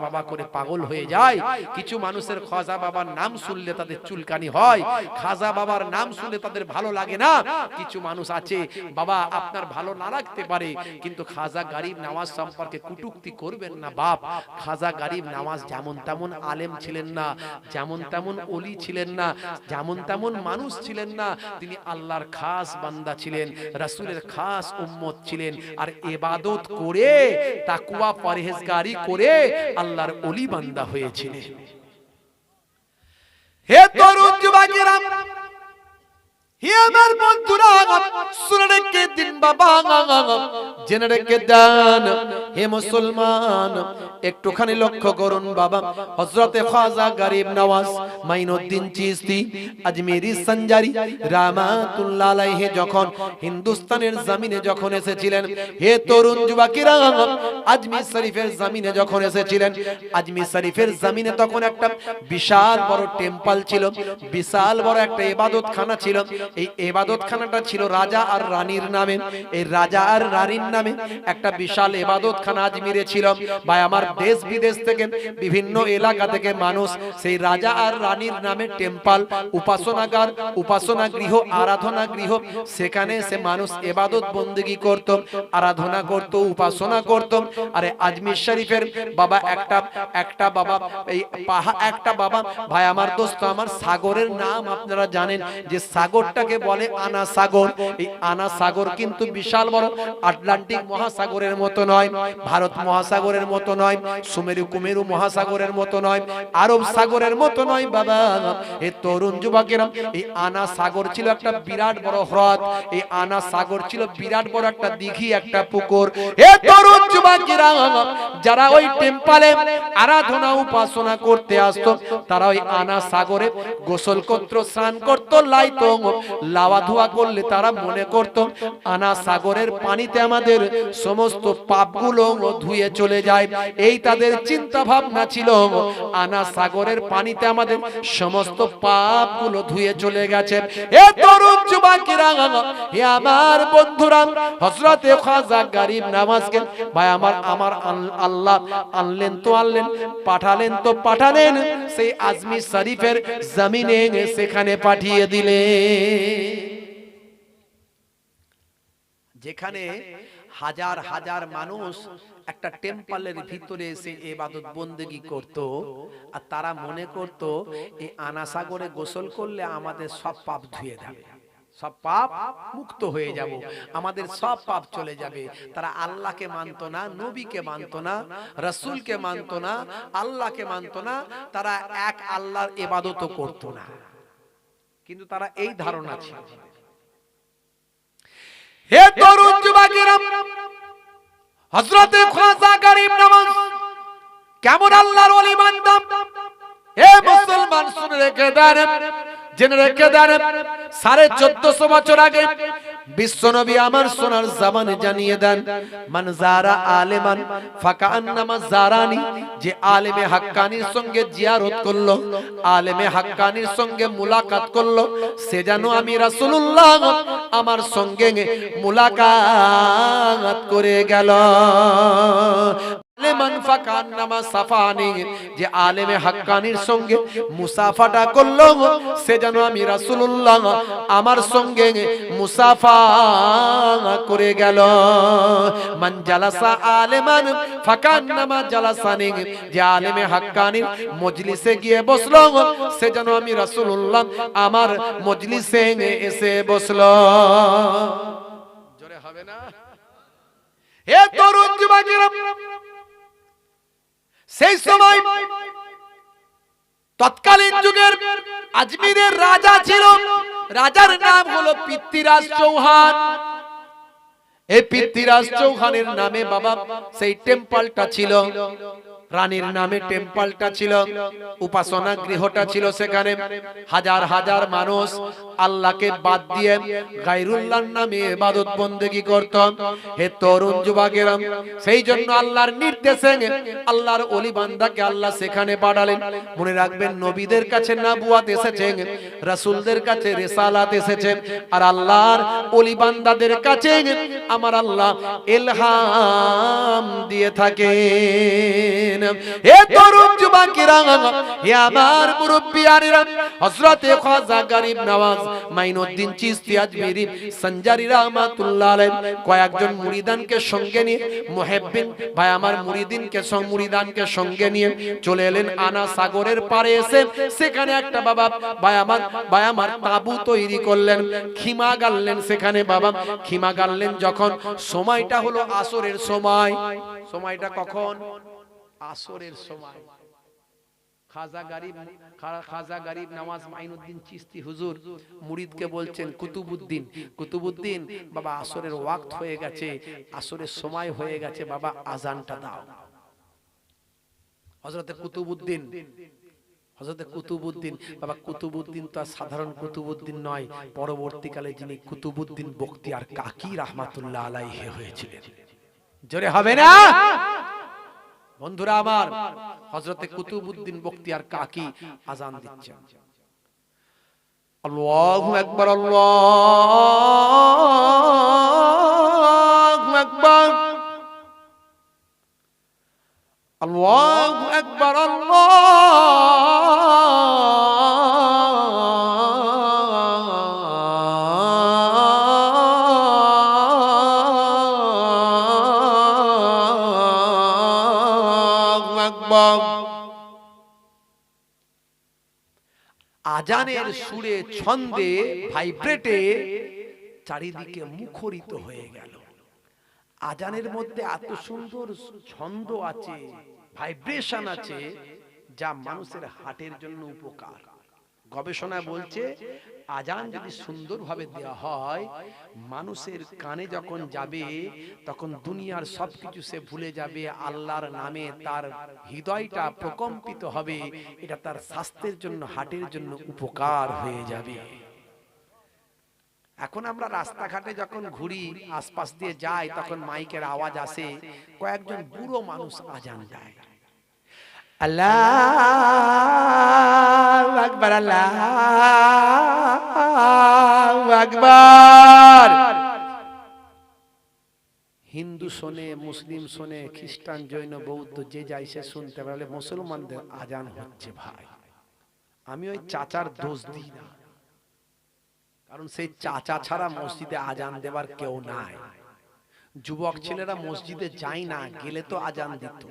বাবা করে পাগল হয়ে যায়? কিছু মানুষের খাজা বাবার নাম শুনলে তাদের চুলকানি হয়, খাজা বাবার নাম শুনলে তাদের ভালো লাগে না। কিছু মানুষ আছে, বাবা আপনার ভালো না লাগতে পারে, কিন্তু খাজা গরিব নওয়াজ সম্পর্কে কটূক্তি করবেন না বাপ। খাজা গরিব নওয়াজ যেমন তেমন আলেম ছিলেন না, যেমন তেমন ওলি ছিলেন না, যেমন তেমন মানুষ ছিলেন না। তিনি আল্লাহর খাস বান্দা ছিলেন, রাসূলের খাস উম্মত ছিলেন, আর ইবাদত করে, তাকওয়া পরহেজগারি করে আল্লাহর ওলি বান্দা হয়েছিলেন। হে তরুণ যুবকেরা, হে আমার বন্ধুরা, শুনে রেখে দিন বাবা, জেনে রেখে দেন হে মুসলমান, একটুখানি লক্ষ্য করুন বাবা। হযরতে খাজা গরিব নওয়াজ মাইনুদ্দিন চিশতি আজমেরি সঞ্জারি রাহমাতুল্লাহ আলাইহি যখন হিন্দুস্তানের জমিনে যখন এসেছিলেন, হে তরুণ যুবকেরা, আজমির শরীফের জমিনে যখন এসেছিলেন, আজমির শরীফের জমিনে তখন একটা বিশাল বড় টেম্পল ছিল, বিশাল বড় একটা ইবাদতখানা ছিল। এই ইবাদতখানাটা ছিল রাজা আর রানীর নামে। এই রাজা আর রানীর নামে একটা বিশাল ইবাদতখানা আজমিরে ছিল। ভাই আমার, দেশ বিদেশ থেকে বিভিন্ন এলাকা থেকে মানুষ সেই রাজা আর রানীর নামে টেম্পল, উপাসনাগার, উপাসনা গৃহ, আরাধনা গৃহ, সেখানে সে মানুষ ইবাদত বন্দেগী করত, আরাধনা করত, উপাসনা করত। আরে আজমির শরীফের বাবা একটা বাবা, এই একটা বাবা, ভাই আমার দোস্ত আমার, সাগরের নাম আপনারা জানেন যে সাগরটাকে বলে আনা সাগর। এই আনা সাগর কিন্তু বিশাল বড়, আটলান্টিক মহাসাগরের মতো নয়, ভারত মহাসাগরের মতো নয়, সুমেরু কুমেরু মহাসাগরের মতো নয়, আরব সাগরের মতো নয় বাবা। এই তরুণ যুবকেরা, এই আনা সাগর ছিল একটা বিরাট বড় হ্রদ, এই আনা সাগর ছিল বিরাট বড় একটা দিঘি, একটা পুকুর। এই তরুণ যুবকেরা, যারা ওই টেম্পলে আরাধনা উপাসনা করতে আসতো, তারা ওই আনা সাগরে গোসল করত, স্নান করত, লাইতো, লাওয়া ধোয়া করলে তারা মনে করত আনা সাগরের পানিতে আমাদের আমাদের সমস্ত পাপগুলো ধুয়ে চলে যায়। এই তাদের চিন্তা ভাবনা ছিল, আনা সাগরের পানিতে আমাদের সমস্ত পাপগুলো ধুয়ে চলে গেছে। এ তরুণ যুবকেরা, হে আমার বন্ধুরা, হযরতে খাজা গরিব নওয়াজকে ভাই আমার আল্লাহ আনলেন তো আনলেন, পাঠালেন তো পাঠালেন সেই আজমির শরীফের জমিনে, সেখানে পাঠিয়ে দিলে, যেখানে হাজার হাজার মানুষ একটা টেম্পলের ভিতরে এসে ইবাদত বন্দেগী করত, আর তারা মনে করত এই আনা সাগরে গোসল করলে আমাদের সব পাপ ধুয়ে যাবে, সব পাপ মুক্ত হয়ে যাব, আমাদের সব পাপ চলে যাবে। তারা আল্লাহকে মানতো না, নবীকে মানতো না, রাসূলকে মানতো না, আল্লাহকে মানতো না, তারা এক আল্লাহর ইবাদতও করতো না, কিন্তু তারা এই ধারণা ছিল। হে তরুণ যুবকেরা, হযরতে খাজা গরিব নওয়াজ কেমন আল্লাহর ওলি মানতাম। হে মুসলমান, শুনে রেখে দেন, জেনে রেখে দেন, 1450 বছর আগে বিশ্বনবী আমার সোনার জামানে জানিয়ে দেন, মান যারা আলেমান ফাকান্নামা যারানি, যে আলেমে হাক্কানির সঙ্গে জিয়ারত করলো, আলেমে হাক্কানির সঙ্গে মুলাকাত করলো, সে যেন আমি রাসূলুল্লাহ আমার সঙ্গে মুলাকাত করে গেল। আলেমান ফাকান্নামা সাফানি, যে আলেমে হাক্কানির সঙ্গে মুসাফাটা করলো, সে যেন আমি রাসূলুল্লাহ আমার সঙ্গে মুসাফা করে গেল। মান জালাসা আলেমান ফাকান্নামা জালাসানি, যে আলেমে হাক্কানির মজলিসে গিয়ে বসলো, সে যেন আমি রাসূলুল্লাহ আমার মজলিসে এসে বসলো। জোরে হবে না? হে তরুণ যুবকেরা, সেই সময় তৎকালীন যুগের আজমিরের রাজা ছিল, রাজার নাম হলো পৃথ্বীরাজ চৌহান। এই পৃথ্বীরাজ চৌহানের নামে বাবা সেই টেম্পলটা ছিল, রানীর নামে টেম্পলটা ছিল, উপাসনা গৃহটা ছিল। সেখানে হাজার হাজার মানুষ আল্লাহকে বাদ দিয়ে গায়রুল্লাহর নামে ইবাদত বন্দেগী করত। হে তরুণ যুবকেরা, সেই জন্য আল্লাহর নির্দেশে আল্লাহর ওলি বান্দাকে আল্লাহ সেখানে পাঠালেন। মনে রাখবেন, নবীদের কাছে নবুয়ত এসেছে, রাসূলদের কাছে রিসালাত এসেছে, আর আল্লাহর ওলি বান্দাদের কাছে আমার আল্লাহ ইলহাম দিয়ে থাকেন। হে তরুণ যুবকেরা, হে আমার মুরব্বিয়ানেরা, হযরতে খাজা গরিব নওয়াজ মাইনুদ্দিন চিশতি আজমিরি সঞ্জারি রাহমাতুল্লাহ আলাইহি কয়েকজন মুরিদানকে সঙ্গে নিয়ে, মুহিব্বিন ভাই আমার মুরিদানকে সঙ্গে নিয়ে চলে এলেন আনা সাগরের পাড়ে। এসে সেখানে একটা বাবা ভাই আমার তাবু তৈরি করলেন, খিমা গাড়লেন সেখানে। বাবা খিমা গাড়লেন যখন, সময়টা হলো আসরের সময়। সময়টা কখন? আসরের সময়। খাজা গরিব নওয়াজ মাইনুদ্দিন চিশতি হুজুর মুরিদকে বলছেন, কুতুবুদ্দিন বাবা আসরের ওয়াক্ত হয়ে গেছে, আসরের সময় হয়ে গেছে, বাবা আজানটা দাও। হযরতে কুতুবুদ্দিন বাবা, কুতুবুদ্দিন তো সাধারণ কুতুবুদ্দিন নয়, পরবর্তীকালে যিনি কুতুবুদ্দিন বখতিয়ার কাকি রাহমাতুল্লাহ আলাইহি হয়েছিলেন। জোরে হবে না? বন্ধুরা আমার, হযরতে কুতুবউদ্দিন বখতিয়ার কাকি আযান দিচ্ছেন। আল্লাহু আকবার, আল্লাহু আকবার, আল্লাহু আকবার, আজানের সুরে, ছন্দে, ভাইব্রেটে চারিদিকে মুখরিত হয়ে গেল। আজানের মধ্যে এত সুন্দর ছন্দ আছে, ভাইব্রেশন আছে, যা মানুষের হার্টের জন্য উপকার। গবেষণা বলছে, আজান যদি সুন্দরভাবে দেওয়া হয়, মানুষের কানে যখন যাবে তখন দুনিয়ার সবকিছু সে ভুলে যাবে, আল্লাহর নামে তার হৃদয়টা প্রকম্পিত হবে, এটা তার স্বাস্থ্যের জন্য, হার্টের জন্য উপকার হয়ে যাবে। এখন আমরা রাস্তাঘাটে যখন ঘুরি, আশপাশ দিয়ে যাই, তখন মাইকের আওয়াজ আসে, কয়েকজন বুড়ো মানুষ আজান দেয়, আল্লাহু আকবার, আল্লাহু আকবার। হিন্দু শোনে, মুসলিম শোনে, খ্রিস্টান, জৈন, বৌদ্ধ যে যাই সে শুনতে পারলে মুসলমানদের আজান হচ্ছে। ভাই আমি ওই চাচার দোষ দিই না, কারণ সেই চাচা ছাড়া মসজিদে আজান দেবার কেউ নাই। যুবক ছেলেরা মসজিদে যায় না, গেলে তো আজান দিত।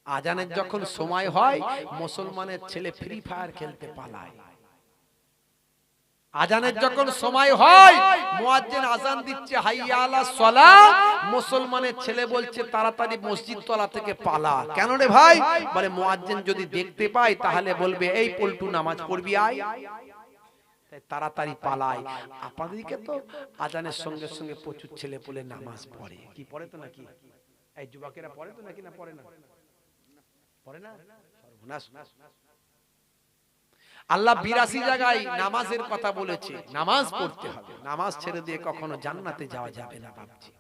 আজানের যখন সময় হয়, মুসলমানের ছেলে ফ্রি ফায়ার খেলতে পালায়। আজানের যখন সময় হয়, মুয়াজ্জিন আজান দিচ্ছে হাইয়া আলাস সালাহ, মুসলমানের ছেলে বলছে তাড়াতাড়ি মসজিদ তলা থেকে পালা। কেন রে ভাই? বলে মুয়াজ্জিন যদি দেখতে পায় তাহলে বলবে এই পল্টু নামাজ পড়বি আয়, তাড়াতাড়ি পালায়। আপনাদেরকে তো আজানের সঙ্গে সঙ্গে প্রচুর ছেলে পুলে নামাজ পড়ে। কি পড়ে তো নাকি? এই যুবকেরা পড়ে তো নাকি? না পড়ে না? পড়ে না? সর্বনাশ। আল্লাহ ৮২ জায়গায় নামাজের কথা বলেছে, নামাজ পড়তে হবে। নামাজ ছেড়ে দিয়ে কখনো জান্নাতে যাওয়া যাবে না বাপজি।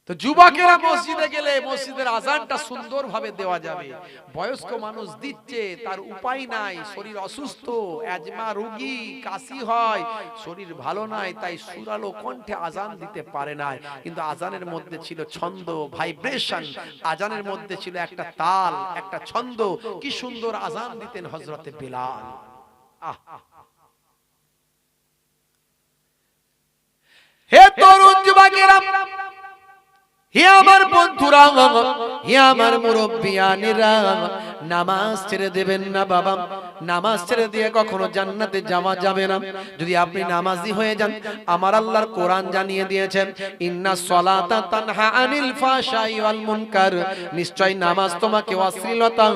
তো যুবকেরা মসজিদে গেলে মসজিদের আজানটা সুন্দরভাবে দেওয়া যাবে। বয়স্ক মানুষ দিচ্ছে, তার উপায় নাই, শরীর অসুস্থ, অ্যাজমা রোগী, কাশি হয়, শরীর ভালো নাই, তাই সুরালো কণ্ঠে আজান দিতে পারে না। কিন্তু আজানের মধ্যে ছিল ছন্দ, ভাইব্রেশন, আজানের মধ্যে ছিল একটা তাল, একটা ছন্দ। কি সুন্দর আজান দিতেন হযরতে বিলাল। হে তরুণ যুবকেরা, হে আমার বন্ধুরা, হে আমার মুরব্বিয়ানেরা, নামাজ ছেড়ে দেবেন না বাবা। নামাজ ছেড়ে দিয়ে কখনো জান্নাতে যাওয়া যাবে না। যদি আপনি নামাজি হয়ে যান, আমার আল্লাহর কোরআন জানিয়ে দিয়েছেন, ইন্নাস সালাতা তানহা আনিল ফাহশাই ওয়াল মুনকার, নিশ্চয় নামাজ তোমাকে অশ্লীলতা,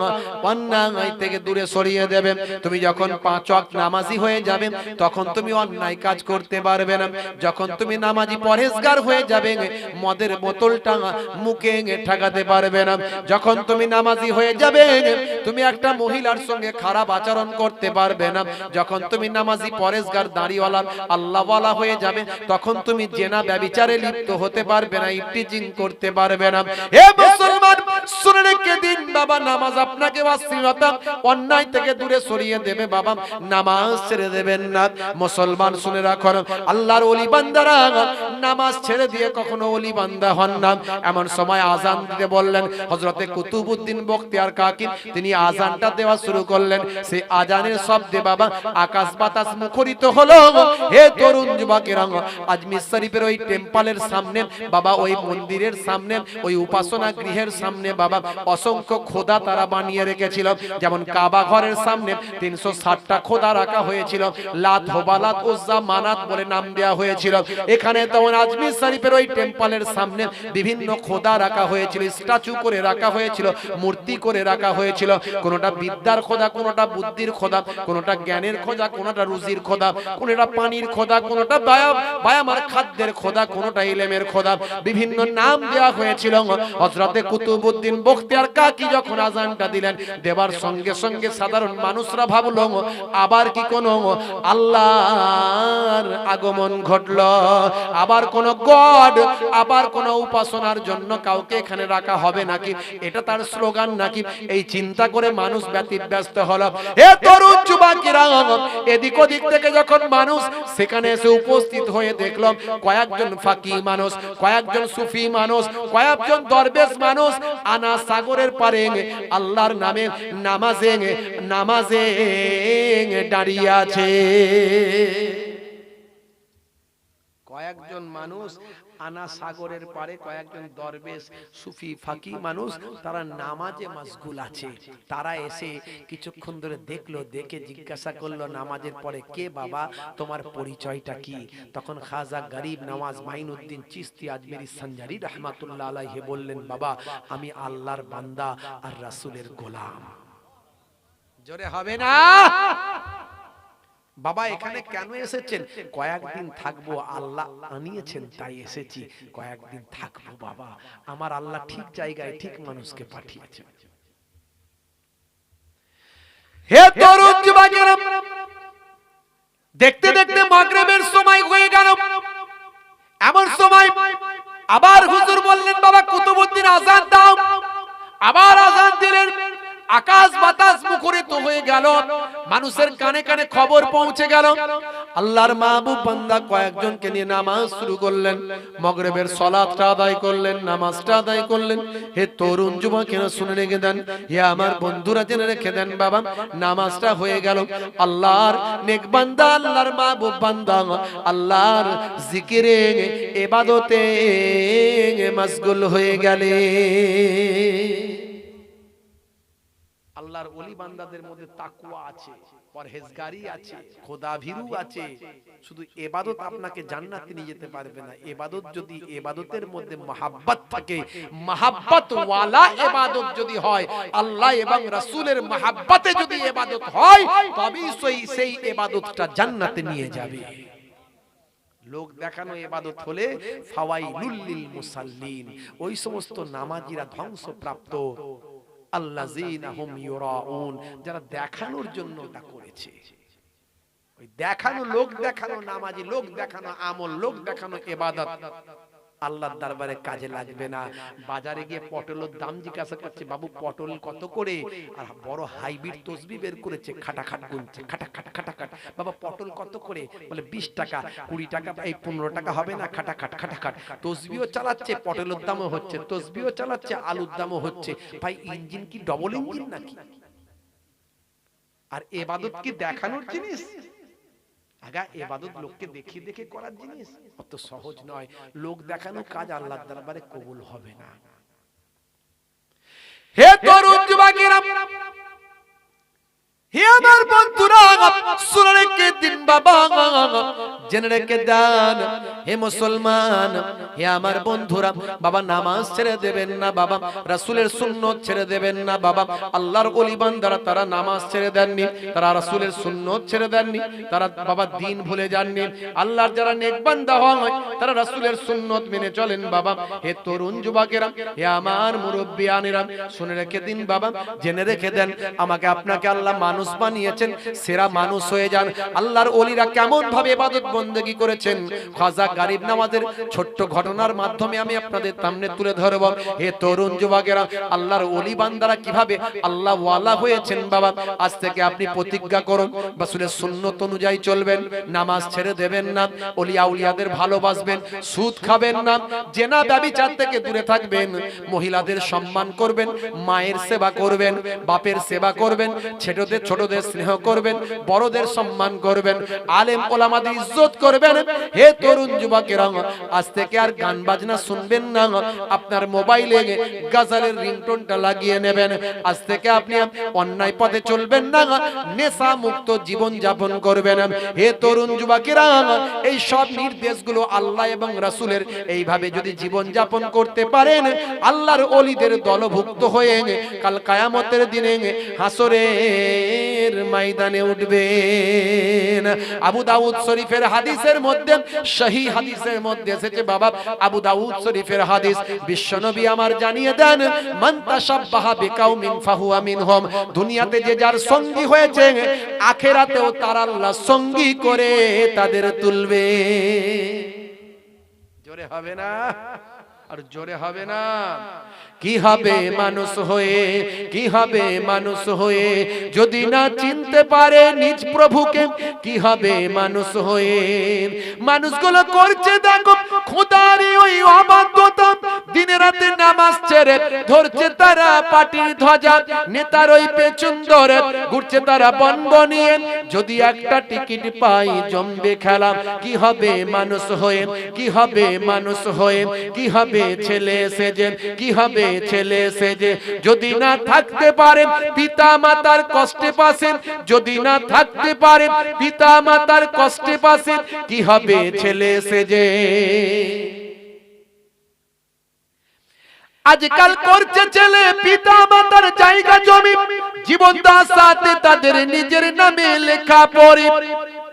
অন্যায় থেকে দূরে সরিয়ে দেবে। তুমি যখন ৫ ওয়াক্ত নামাজি হয়ে যাবে, তখন তুমি অন্যায় কাজ করতে পারবে না। যখন তুমি নামাজি পরহেজগার হয়ে যাবে, মদের বোতলটা মুখে ঠেকাতে পারবে না। যখন তুমি নামাজি হয়ে যাবে, তুমি একটা মহিলার সঙ্গে খারাপ আচরণ করতে পারবে না। যখন তুমি নামাজি পরহেজগার দাড়িওয়ালা আল্লাহওয়ালা হয়ে যাবে, তখন তুমি জেনা ব্যভিচারে লিপ্ত হতে পারবে না, ইফটিজিং করতে পারবে না। হে মুসলমান, শুনে রেখে দিন বাবা, নামাজ আপনাকে অশ্লীলতা, অন্যায় থেকে দূরে সরিয়ে দেবে বাবা। নামাজ ছেড়ে দেবেন না। মুসলমান শুনে রাখুন, আল্লাহর ওলি বান্দারা নামাজ ছেড়ে দিয়ে কখনো ওলি বান্দা হন না। এমন সময় আজান দিতে বললেন হযরতে কুতুবউদ্দিন বখতিয়ার কাকি, তিনি আজানটা দেওয়া শুরু করলেন। সেই আজানের শব্দে বাবা আকাশ বাতাস মুখরিত হলো। হে তরুণ যুবকেরা, আজমির শরীফের ওই টেম্পলের সামনে বাবা, ওই মন্দিরের সামনে, ওই উপাসনা গৃহের সামনে বাবা অসংখ্য খোদা তারা বানিয়ে রেখেছিল। যেমন কাবা ঘরের সামনে ৩৬০টা খোদা রাখা হয়েছিল, লাত, হুবালাত, উজ্জা, মানাত বলে নাম দেওয়া হয়েছিল। এখানে তেমন আজমির শরীফের ওই টেম্পলের সামনে বিভিন্ন খোদা রাখা হয়েছিল, স্ট্যাচু করে রাখা হয়েছিল, মূর্তি করে রাখা হয়েছিল। কোনটা বিদ্যার খোদা, কোনটা বুদ্ধির খোদা, কোনটা জ্ঞানের খোদা, কোনটা রুজির খোদা, কোনটা পানির খোদা, কোনটা বায়ামার খাদ্যের খোদা, কোনটা ইলমের খোদা, বিভিন্ন নাম দেওয়া হয়েছিল। হযরতে কুতুবউদ্দিন বখতিয়ার কাকি যখন আজানটা দিলেন, দেবার সঙ্গে সঙ্গে সাধারণ মানুষরা ভাবলো আবার কি কোনো আল্লাহর আগমন ঘটলো, আবার কোন গড, আবার কোন উপাসনার জন্য কাউকে এখানে রাখা হবে নাকি, এটা তার স্লোগান নাকি, এই চিন্তা করে মানুষ ব্যতিব্যস্ত হলো। হে তরুণ যুবকেরা, এদিক ওদিক থেকে যখন মানুষ সেখানে এসে উপস্থিত হয়ে দেখলাম কয়েকজন ফাকি মানুষ, কয়েকজন সুফি মানুষ, কয়েকজন দরবেশ মানুষ আনা সাগরের পারে আল্লাহর নামে নামাজে দাঁড়িয়ে আছে। কয়েকজন মানুষ আনা সাগরের পারে, কয়েকজন দরবেশ সুফি ফাকি মানুষ, তারা নামাজে মাশগুল আছে। তারা এসে কিছুক্ষণ ধরে দেখলো, দেখে জিজ্ঞাসা করলো নামাজের পরে, কে বাবা, তোমার পরিচয়টা কি? তখন খাজা গরিব নওয়াজ মাইনুদ্দিন চিশতি আজমেরি সঞ্জারি রহমাতুল্লাহ আলাইহি বললেন, বাবা আমি আল্লাহর বান্দা আর রাসূলের গোলাম। জোরে হবে না? বাবা এখানে কেন এসেছেন? কয়েকদিন থাকবো, আল্লাহ আনিয়েছেন তাই এসেছি। কয়েকদিন থাকবো বাবা, আমার আল্লাহ ঠিক জায়গায় ঠিক মানুষকে পাঠিয়েছেন। হে তরুণ যুবকেরা, দেখতে দেখতে মাগরিবের সময় হয়ে গেল। এমন সময় আবার হুজুর বললেন, বাবা কুতুবউদ্দিন আযান দাও। আবার আযান দিলেন। আকাশ বাতাস মুখরিত হয়ে গেল, মানুষের কানে কানে খবর পৌঁছে গেল। আল্লাহর মাহবুব বান্দা কয়েকজনকে নিয়ে নামাজ শুরু করলেন। মাগরিবের সালাতটা আদায় করলেন, নামাজটা আদায় করলেন। হে তরুণ যুবকেরা শুনে রেখে দেন, হে আমার বন্ধুরা জেনে রেখে দেন, বাবা নামাজটা হয়ে গেল। আল্লাহর নেক বান্দা, আল্লাহর মাহবুব বান্দা আল্লাহর জিকিরে ইবাদতে মশগুল হয়ে গেলে। আল্লাহর ওলি বান্দাদের মধ্যে তাকওয়া আছে, পরহেজগারি আছে, খোদাভীরু আছে। শুধু ইবাদত আপনাকে জান্নাতে নিয়ে যেতে পারবে না। ইবাদত যদি ইবাদতের মধ্যে মহব্বত থাকে, মহব্বত ওয়ালা ইবাদত যদি হয়, আল্লাহ এবং রাসূলের মহব্বতে যদি ইবাদত হয়, তবেই সেই ইবাদতটা জান্নাতে নিয়ে যাবে। লোক দেখানো ইবাদত হলে ফাওয়াইলুল লিল মুসাল্লিন, ওই সমস্ত নামাজীরা ধ্বংসপ্রাপ্ত। আল্লাযীনা হুম ইউরাউন, যারা দেখানোর জন্য তা করেছে। ওই দেখানো, লোক দেখানো নামাজি, লোক দেখানো আমল, লোক দেখানো ইবাদত আল্লাহর দরবারে কাজে লাগবে না। বাজারে গিয়ে পটলের দাম জিজ্ঞাসা করছে, বাবু পটল কত করে? আর বড় হাইব্রিড তসবিহ বের করেছে, খাটাখাট গুনছে, খাটাখাট খাটাখাট। বাবা পটল কত করে? বলে 20 টাকা, 20 টাকা, এই 15 টাকা হবে না? খাটাখাট খাটাখাট। তসবিহও চালাচ্ছে, পটলের দামও হচ্ছে, তসবিহও চালাচ্ছে, আলুর দামও হচ্ছে। ভাই ইঞ্জিন কি ডবল ইঞ্জিন নাকি? আর ইবাদত কি দেখানোর জিনিস? আগা ইবাদত লোককে দেখে দেখে করার জিনিস, অত সহজ নয়। লোক দেখানো কাজ আল্লাহর দরবারে কবুল হবে না। হে তরুণ যুবকেরা, হে আমার বন্ধুরা, শুনে রেখে দিন বাবা, জেনে রেখে দেন। হে মুসলমান, হে আমার বন্ধুরা, বাবা নামাজ ছেড়ে দেবেন না, বাবা রাসূলের সুন্নাত ছেড়ে দেবেন না। বাবা আল্লাহর ওলি বান্দারা তারা নামাজ ছেড়ে দেননি, তারা রাসূলের সুন্নাত ছেড়ে দেননি, তারা বাবা দ্বীন ভুলে যাননি। আল্লাহর যারা নেক বান্দা হয় তারা রাসূলের সুন্নাত মেনে চলেন। বাবা হে তরুণ যুবকেরা, হে আমার মুরব্বিয়ানেরা, শুনে রেখে দিন বাবা, জেনে রেখে দেন, আমাকে আপনাকে আল্লাহ মানুষ বানিয়েছেন, সেরা মানুষ হয়ে যান। আল্লাহর ওলিরা কেমন ভাবে ইবাদত বন্দেগী করেছেন, খাজা গরিব নওয়াজের ছোট্ট ঘটনার মাধ্যমে আমি আপনাদের সামনে তুলে ধরব। হে তরুণ যুবকেরা, আল্লাহর ওলি বান্দারা কিভাবে আল্লাহ ওয়ালা হয়েছেন। বাবা আজ থেকে আপনি প্রতিজ্ঞা করুন, রাসূলের সুন্নাত অনুযায়ী চলবেন, নামাজ ছেড়ে দেবেন না, ওলিয়া উলিয়াদের ভালোবাসবেন, সুদ খাবেন না, জেনা ব্যভিচার থেকে দূরে থাকবেন, মহিলাদের সম্মান করবেন, মায়ের সেবা করবেন, বাপের সেবা করবেন, ছোটদের স্নেহ করবেন, বড়দের সম্মান করবেন, আলেম ওলামাদের ইজ্জত করবেন। হে তরুণ যুবকেরা, আজ থেকে আর গান বাজনা শুনবেন না, আপনার মোবাইলে গজলের রিংটোনটা লাগিয়ে নেবেন। আজ থেকে আপনি অন্যায় পথে চলবেন না, নেশা মুক্ত জীবন যাপন করবেন। হে তরুণ যুবকেরা, এই সব নির্দেশগুলো আল্লাহ এবং রাসূলের, এইভাবে যদি জীবন যাপন করতে পারেন, আল্লাহর ওলিদের দলভুক্ত হয়ে কাল কিয়ামতের দিনে হাসরের ময়দানে উঠবেন। আবু দাউদ শরীফের হাদিসের মধ্যে, সহিহ হাদিসের মধ্যে এসেছে বাবা, আবু দাউদ শরীফের হাদিস, বিশ্বনবী আমার জানিয়ে দেন, মান তাশাব্বাহা বিকাউমিন ফাহুয়া মিনহুম, দুনিয়াতে যে যার সঙ্গী হয়েছে, আখিরাতেও তার আল্লাহ সঙ্গী করে তাদের তুলবে। জোরে হবে না? আর জোরে হবে না? কি হবে মানুষ হয়ে, কি হবে মানুষ হয়ে যদি না চিনতে পারে নিজ প্রভুকে? কি হবে মানুষ হয়ে? মানুষগুলো করছে দেখো খোদারই ওই অবাধ্যতা, দিনে রাতে নামাজ ছেড়ে ধরছে তারা পাটির ধ্বজা, নেতার ওই পেছন ধরে ঘুরছে তারা বনবনিয়ে, যদি একটা টিকিট পাই জমবে খেলা। কি হবে মানুষ হয়ে, কি হবে মানুষ হয়ে, কি হবে ছেলে সেজে, কি হবে ছেলে সেজে যদি না থাকতে পারে পিতা মাতার কষ্টে পাশে, যদি না থাকতে পারে পিতা মাতার কষ্টে পাশে, কি হবে ছেলে সেজে? আজকাল করছে ছেলে পিতা মাতার জায়গা জমি, জীবন দার সাথে তাদের নিজের নামে লেখা পড়ে।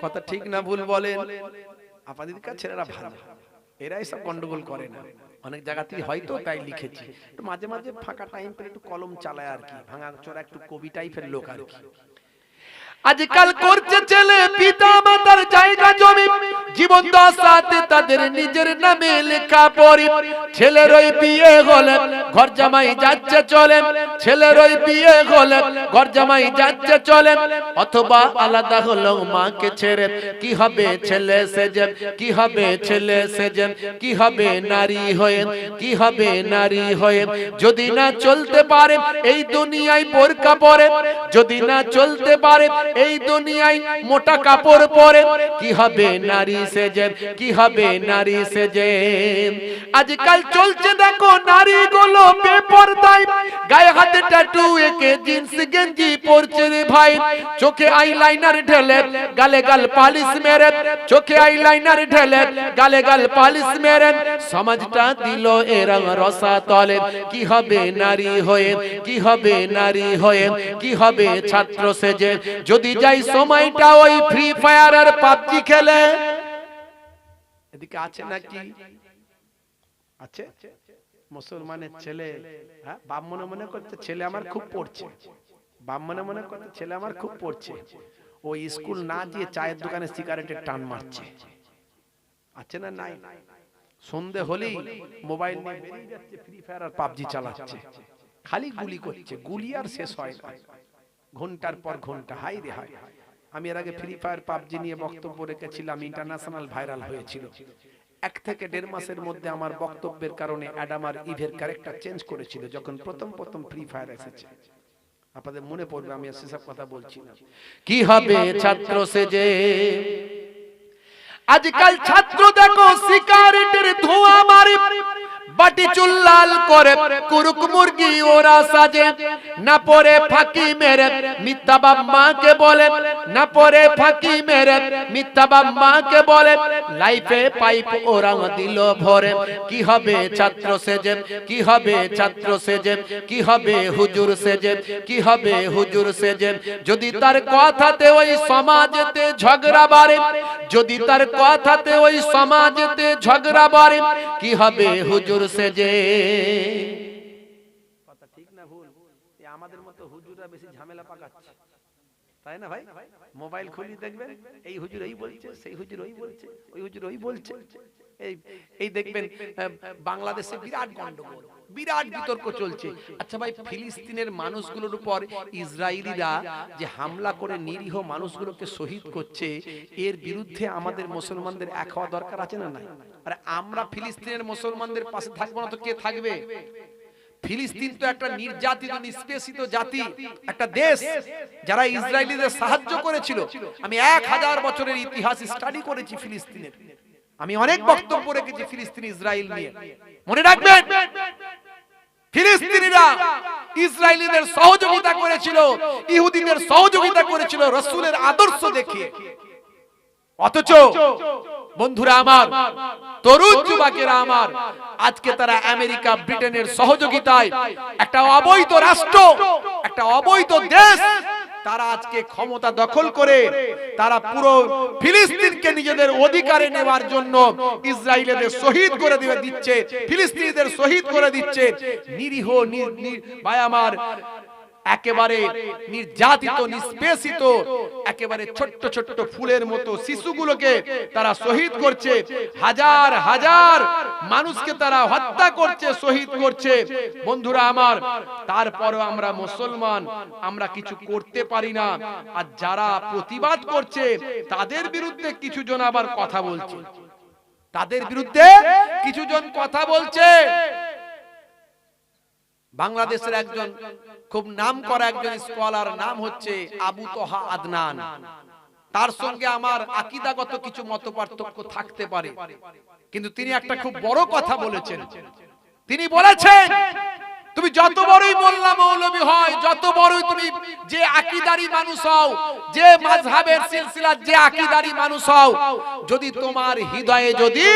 কথা ঠিক না ভুল বলেন? আপনাদের কাছে ছেলেরা ভালো, এরা এসব গন্ডগোল করে না। অনেক জায়গাতেই হয়তো তাই লিখেছি, একটু মাঝে মাঝে ফাঁকা টাইম পেলে একটু কলম চালায় আর কি, ভাঙা চোরা একটু কবি টাইপের লোক আর কি। আজকাল করছে ছেলে পিতা মাতার জায়গা জমি জীবন দশাতে তাদের নিজের নামে লেখা পড়ে। ছেলের ওই বিয়ে হলে ঘর জামাই যাচ্ছে চলে, ছেলের ওই বিয়ে হলে ঘর জামাই যাচ্ছে চলে, অথবা আলাদা হলো মাকে ছেড়ে। কি হবে ছেলে সেজে, কি হবে ছেলে সেজে, কি হবে নারী হয়ে, কি হবে নারী হয়ে। যদি না চলতে পারে এই দুনিয়ায় বোরকা পরে, যদি না চলতে পারে এই দুনিয়ায় মোটা কাপড় পরে, কি হবে নারী সেজে, কি হবে নারী সেজে। আজকাল চলছে দেখো নারী গুলো বেপরদায়, গায়ে হাতে ট্যাটু এঁকে জিন্স গেঞ্জি পরছে রে ভাই। চোখে আইলাইনার ঢেলে গালে গাল পালিশ মেরে, চোখে আইলাইনার ঢেলে গালে গাল পালিশ মেরে সমাজটা দিল এরং রসা তলে। কি হবে নারী হয়ে, কি হবে নারী হয়ে, কি হবে ছাত্র সেজে। যদি যাই সময়টা ওই ফ্রি ফায়ার আর পাবজি খেলে। এদিকে আছে নাকি? আছে মুসলমানের ছেলে, হ্যাঁ বাপ মনে মনে করছে ছেলে আমার খুব পড়ছে, বাপ মনে মনে করছে ছেলে আমার খুব পড়ছে, ও স্কুল না দিয়ে চায়ের দোকানে সিগারেটের টান মারছে। আছে না নাই? সন্ধে হলেই মোবাইল নিয়ে বেরিয়ে যাচ্ছে, ফ্রি ফায়ার আর পাবজি চালাচ্ছে, খালি গুলি করছে, গুলি আর শেষ হয় না, ঘন্টার পর ঘন্টা। হাই রে হাই। আমি এর আগে ফ্রি ফায়ার পাবজি নিয়ে বক্তব্য রেখেছিলাম, ইন্টারন্যাশনাল ভাইরাল হয়েছিল। 1 থেকে 1.5 মাসের মধ্যে আমার বক্তব্যের কারণে অ্যাডাম আর ইভের ক্যারেক্টার চেঞ্জ করেছিল যখন প্রথম প্রথম ফ্রি ফায়ার এসেছে। আপনাদের মনে পড়বে আমি সেসব কথা বলছি না। কি হবে ছাত্র সেজে। আজকাল ছাত্র দেখো সিগারেটের ধোঁয়া মারে, বাটি চুল লাল করে কুরুক মুরগি ওরা সাজে। না পরে ফাঁকি মেরে মিথ্যা বাপ মাকে বলে, না পরে ফাঁকি মেরে মিথ্যা বাপ মাকে বলে। লাইফে পাইপ ওরা দিল ভরে। কি হবে ছাত্র সেজে, কি হবে ছাত্র সেজে, কি হবে হুজুর সেজে, কি হবে হুজুর সেজে। যদি তার কথাতে ওই সমাজেতে ঝগড়া বাড়ে, যদি তার কথাতে ওই সমাজেতে ঝগড়া বাড়ে, কি হবে হুজুর সেজে। কথা ঠিক না ভুল? আমাদের মতো হুজুররা বেশি ঝামেলা পাকাচ্ছে, তাই না ভাই? মোবাইল খুলি দেখবেন এই হুজুর এই বলছে, সেই হুজুর ওই বলছে, ওই হুজুর ওই বলছে। এই দেখবেন বাংলাদেশে বিরাট গন্ডগোল, বিরাট বিতর্ক চলছে। আচ্ছা ভাই, ফিলিস্তিনের মানুষগুলোর উপর ইসরায়েলিরা যে হামলা করে নিরীহ মানুষগুলোকে শহীদ করছে, এর বিরুদ্ধে আমাদের মুসলমানদের এক হওয়া দরকার আছে না নাই? আরে আমরা ফিলিস্তিনের মুসলমানদের পাশে থাকবো না তো কে থাকবে? ফিলিস্তিন তো একটা নির্যাতিত নিষ্পেষিত জাতি, একটা দেশ যারা ইসরায়েলিদের সাহায্য করেছিল। আমি 1000 বছরের ইতিহাস স্টাডি করেছি ফিলিস্তিনের, আমি অনেক বক্তব্য রেখেছি ফিলিস্তিন ইসরায়েল নিয়ে। মনে রাখবেন, ফিলিস্তিনিরা ইসরায়েলিদের সহযোগিতা করেছিল, ইহুদিদের সহযোগিতা করেছিল রাসূলের আদর্শ দেখিয়ে। অথচ বন্ধুরা আমার, তরুণ যুবকেরা আমার, আজকে তারা আমেরিকা ব্রিটেনের সহযোগিতায় একটা অবৈধ রাষ্ট্র, একটা অবৈধ দেশ তারা আজকে ক্ষমতা দখল করে তারা পুরো ফিলিস্তিনকে নিজেদের অধিকারে নেওয়ার জন্য ইসরায়েলিদের শহীদ করে দিচ্ছে, ফিলিস্তিনিদের শহীদ করে দিচ্ছে। নিরীহ ভাই আমার, একেবারে নির্যাতিত নিষ্পেষিত, একেবারে ছোট্ট ছোট্ট ফুলের মতো শিশুগুলোকে তারা শহীদ করছে, হাজার হাজার মানুষকে তারা হত্যা করছে, শহীদ করছে। বন্ধুরা আমার, তারপরেও আমরা মুসলমান, আমরা কিছু করতে পারি না। আর যারা প্রতিবাদ করছে তাদের বিরুদ্ধে কিছু জন আবার কথা বলছে, তাদের বিরুদ্ধে কিছু জন কথা বলছে। বাংলাদেশের একজন খুব নাম করা একজন স্কলার, নাম হচ্ছে আবু তোহা আদনান। তার সঙ্গে আমার আকীদাগত কিছু মতপার্থক্য থাকতে পারে, কিন্তু তিনি একটা খুব বড় কথা বলেছেন। তিনি বলেছেন, তুমি যত বড়ই মোল্লা মৌলবী হয়, যত বড়ই তুমি যে আকীদারি মানুষ হও, যে মাযহাবের সিলসিলার যে আকীদারি মানুষ হও, যদি তোমার হৃদয়ে, যদি